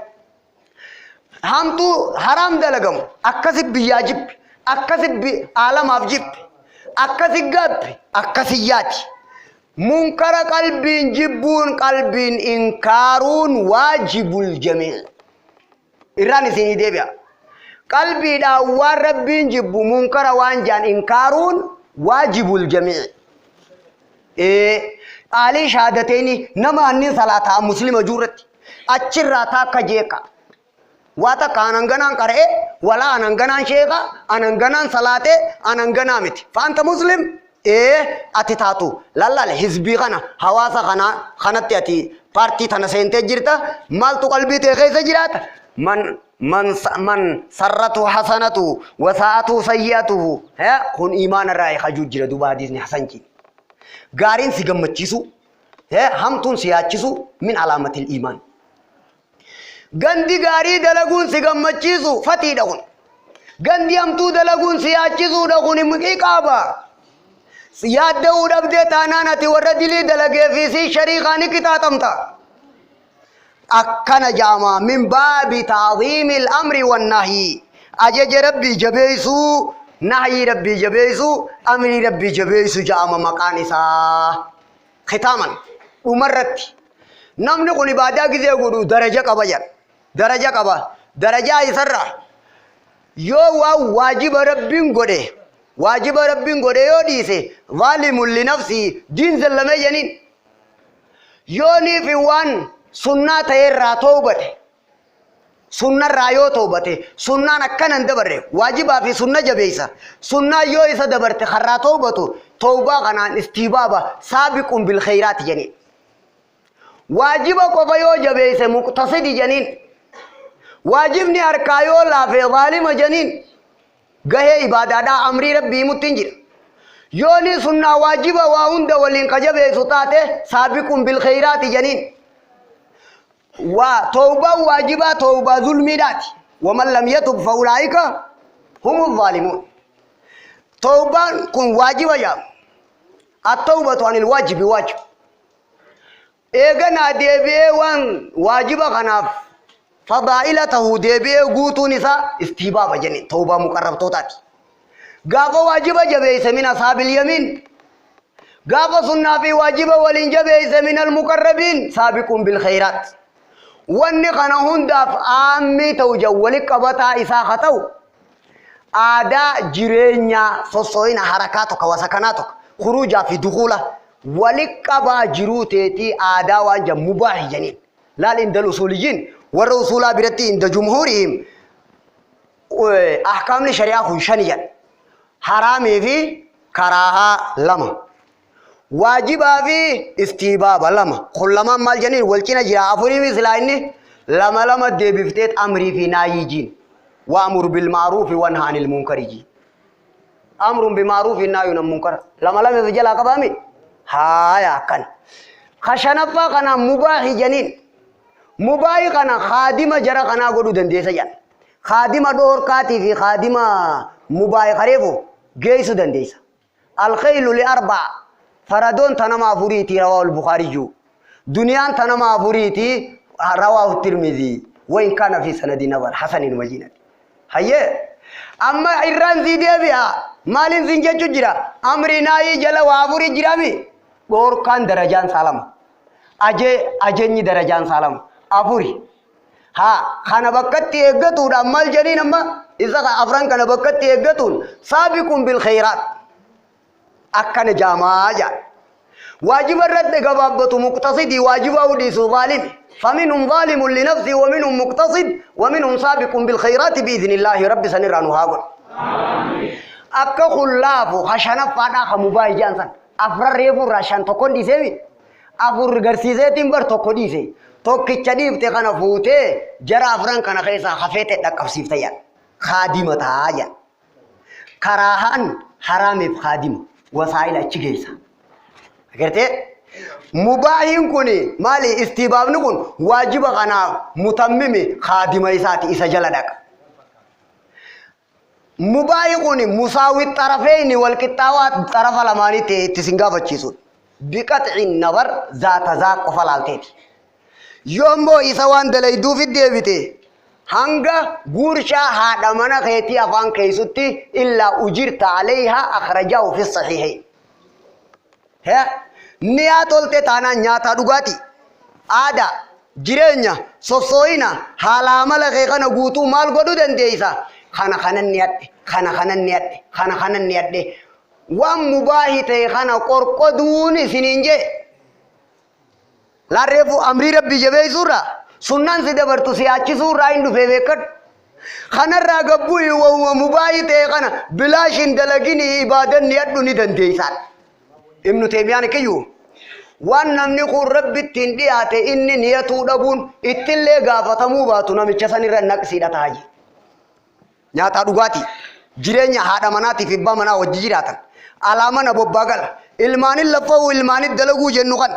hamtu haram dalagamu akkasi biyyaa jibbi akkasi alamaaf jibbi akkasi gabbi akkasi yaati munkara qalbiin jibbuun qalbiin inkaaruun waajibul jamii irraan isinii deebi'a qalbiidhaan waan rabbiin jibbu munkara waan jaan inkaaruun waajibul jamii aalii shahaadateeni nama annin salaataa muslima juurratti achirraa taakka jeeka wata kananganan qare wala ananganan sheeka ananganan salate ananganan miti fanta muslim atitatu lallale hizbi kana hawasa kana khanatti ati parti tana sente jirta maltu qalbi te khaysa jirata man sarratu hasanatu wa sa'atu sayyatuhu kun iman rai khajujira duba hadis ni hasanki garin si gammachisu hamtun siyachisu min alamatil iman gandi gaarii dalaguun si gammachiisu fatiidha kun gandi hamtuu dalaguun si yaachisu kun muqii qaaba yaadda'uu dhabdee taanaan ati warra dilii dalagee fi si shariiqaani qixaaxamta akkana jaama min baabi ta'ziimil amri wan nahyi ajaja rabbii jabeeysuu nahyi rabbii jabeeysuu amri rabbii jabeeysuu jaama maqaan isaa khitaaman dhumarratti namni kun ibaadaa gizee godhu daraja qaba jedha daraja qaba daraja isarra yoo waa waajiba rabbiin godhe yoo dhiise zalimun li nafsi diin zallame janin yoo niifi waan sunnaa ta'erraa toobate sunnarraa yoo toobate sunnaan akkanan dabarre waajibaa fi sunna jabeeysa sunnaa yoo isa dabarte karraa toobatu toobaa kanaan istibaaba saabiqun bil khayraati janin waajiba qofa yoo jabeeyse muqtasidi janin واجبني أركايو لا في ظالم جنين جهة عبادة أمري ربي متنجر يوني سنة واجبة وعند ولين كجبه سطاته سابق بالخيرات جنين وتوبة واجبة توبة ظلمات ومن لم يتب فأولئك هم الظالمون توبة كن واجبة يا التوبة عن الواجب واجب إيجنا ديبي وان واجبة خناف فضائلته ديبي غوتو نساء استيباب جنين توبة مقرب توتاتي غافا واجبة جبيس من أصحاب اليمين غافا سنة في واجبة ولين جبيس من المقربين سابق بالخيرات وانقنا هندف آمي توجولك قبطا إساختو آدا جرينيا سوسوين حركاتك وسكناتك خروجا في دخولة ولك قبا جروتيتي آدا وانجا مباحي جنين لا لإن دل أصوليين والرسول برتي عند جمهورهم أحكام الشريعة شنيا حرامي في كراهة لما واجبا في استيباب لما كلما مال جنين والكنا جرا أفوري مثلاني لما دي بفتيت أمري في نايجين وأمر بالمعروف وانهى عن المنكر جي أمر بالمعروف والنهي عن المنكر لما في جلا كبامي هايا كان خشنفا كنا مباح جنين مباح كنا خادمة جرا كنا قدو دنديسا جان خادمة دور كاتي في خادمة مباح خريفو جيسو دنديسا الخيل لأربع فردون تنما فريتي رواه البخاري جو دنيان تنما فريتي رواه الترمذي وإن كان في سند نظر حسن المجينة هيا أما إيران زيدي بها مالين زنجة جرا أمرنا يجلا وافوري جرامي دور كان درجان سلام أجني درجان سلام أفوري ها خنا بكت يجتون أمال جنين أما إذا أفران خنا بكت يجتون سابقون بالخيرات أكن جماعة واجب الرد قبابة مقتصد واجب أوديس ظالم فمنهم ظالم لنفسه ومنهم مقتصد ومنهم سابق بالخيرات بإذن الله رب سنرانو هاقل أكا خلاف خشنا فادا خمباي جانسان أفرار ريفو راشان تقول دي سيوي أفر غرسيزي تنبر تقول دي سي توقي چديب تقنا فوتي جرى أفران كان خيسا خفيت دقف سيفتيان خادمة هاجا كراهان حرامي بخادمة وسائل أتشيكيسا أكرتي مباهين كوني مالي استيباب نكون واجب غنا متممي خادمة إساتي إسا جلدك مباهين كوني مساوي الطرفين والكتاوات طرف الأماني تسنغا فتشيسون بقطع النظر ذات ذاك وفلالتي يومبو إسوان دليدو في الديبتي هنگا غورشا هذا منا خيتي أفان كيسوتي إلا أجرت عليها أخرجه في الصحيحين ها نيات olte tana nyata dugati ada jirenya sosoina hala mala kana gutu mal godu dendeisa khana niyadde wam mubahite khana qorqoduni sininje la refu amri rabbi jabe sura sunnan side bartu si achi sura indu fevekat khana ragabu wa mubahite khana bilashin dalagini ibadan niyaddu ni dendeisa ابن تيمية كيو وان نمني قول ربي تنديات إني نيتو دبون اتلي غافتمو باتو نمي چساني رنك سيدة تاجي نياتا دوغاتي جيرينيا هادا مناتي في بامنا وجيراتا علامان ابو باقل ilmaani lafa ilmaani dalagu jennu kan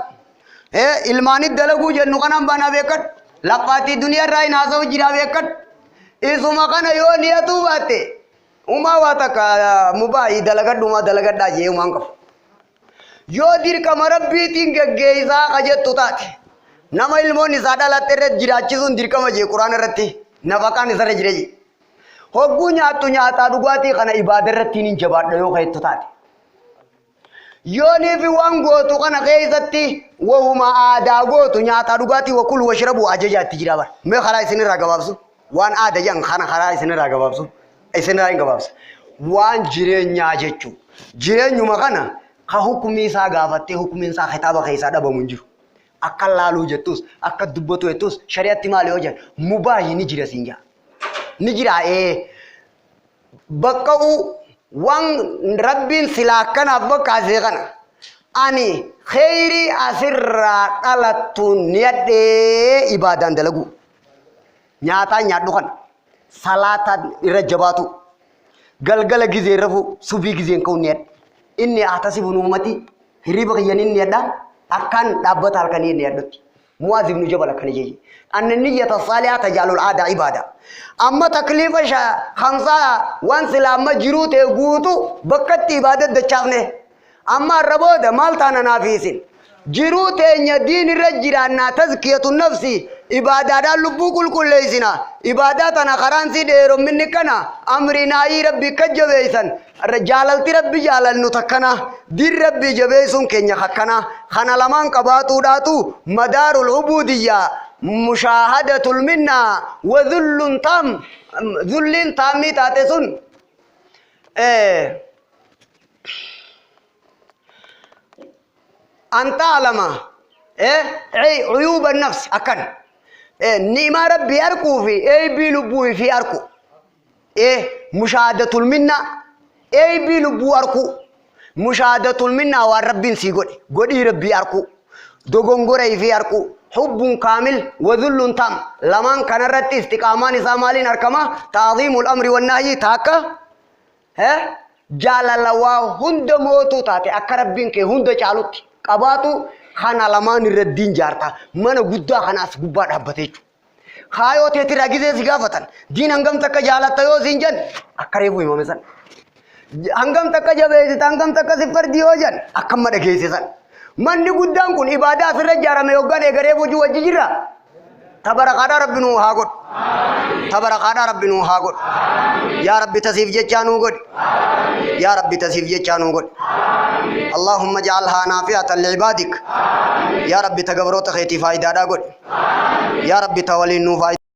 ilmaani dalagu jennu kan ambana bekat lafati dunia rai naso jira bekat isuma kana yo niyatu bate uma wataka mubai dalagaduma dalagada je umangka yo dir kamarabbi tingge isa qajettu taate nama ilmoni sadala terre jirachi sun dir kama je qur'an ratti nafakan isare jireji hoggu nyaatu nyaata dugati kana ibadar ratti nin jabaddo yo kayettu taate yoni fi wango to kana kaysatti wa huma ada goto nyaata dugati wa kul washrabu ajajati jirabar me khala isin ragababsu wan ada jan khana khala isin ragababsu isin ragababsu wan jirenya jechu jirenyu makana ka hukumi sa gafatte hukumin sa khitaba kaysa daba munjiru akal lalu jetus akad dubbatu etus syariat mali ojan mubahi ni jira sinja ni jira bakau wang rabbin silakan abba kazegana ani khairi asirra qalatun niyade ibadan dalagu nyata nyadukan salatan irajabatu galgala gize rafu sufi gize kau niyat inni ahtasibu ummati riba yanin niyada akan dapat halkan ini ada muazim nujabal akan jadi an niyyata salihah tajalul ada ibadah amma taklif khamsa wan sila majrute gutu bakat ibadat dacavne amma raboda maltana nafisin jirute nya din rajirana tazkiyatun nafsi ibadah lubukul kullaisina ibadatana kharansi dero minnikana amrina rabbi kajawaisan jalal tirabbi jalal nutakana dir rabbi jabaisun kenya hakana khana laman qabatu datu madarul ubudiyya mushahadatul minna wa dhullun tam dhullin tammi tatesun anta alama عيوب النفس أكن نعمة ربي أركو في بلبو في أركو مشاهدة المنة بلبو أركو مشاهدة المنة والرب سيقول قولي ربي أركو دوغونغوري في أركو حب كامل وذل تام لمن كان رت استقامان سامالين أركما تعظيم الأمر والنهي تاكا جال الله هند موتو تاتي أكربين كي هند چالوت قباتو خانا لمان الردين جارتا من قدا خناس قبات حبتيچو خايو تيتي راگيزي سيغافتن دين هنگم تک جالتا يو سنجن أكريبو إمامسن هنگم تک جبهيسي هنگم تك سفر ديو جن أكم مدكيسي من قدام كن إبادة سرجارة ميوغان إغريب وجو وجيجرا تبارك ربنا هاغود تبارك ربنا هاغود يا رب تسيف جيچانو غود يا رب تسيف جيچانو غود اللهم اجعلها نافعة لعبادك يا رب تغبرو تخيتي فايدة دا غود يا رب تولي نو فايدة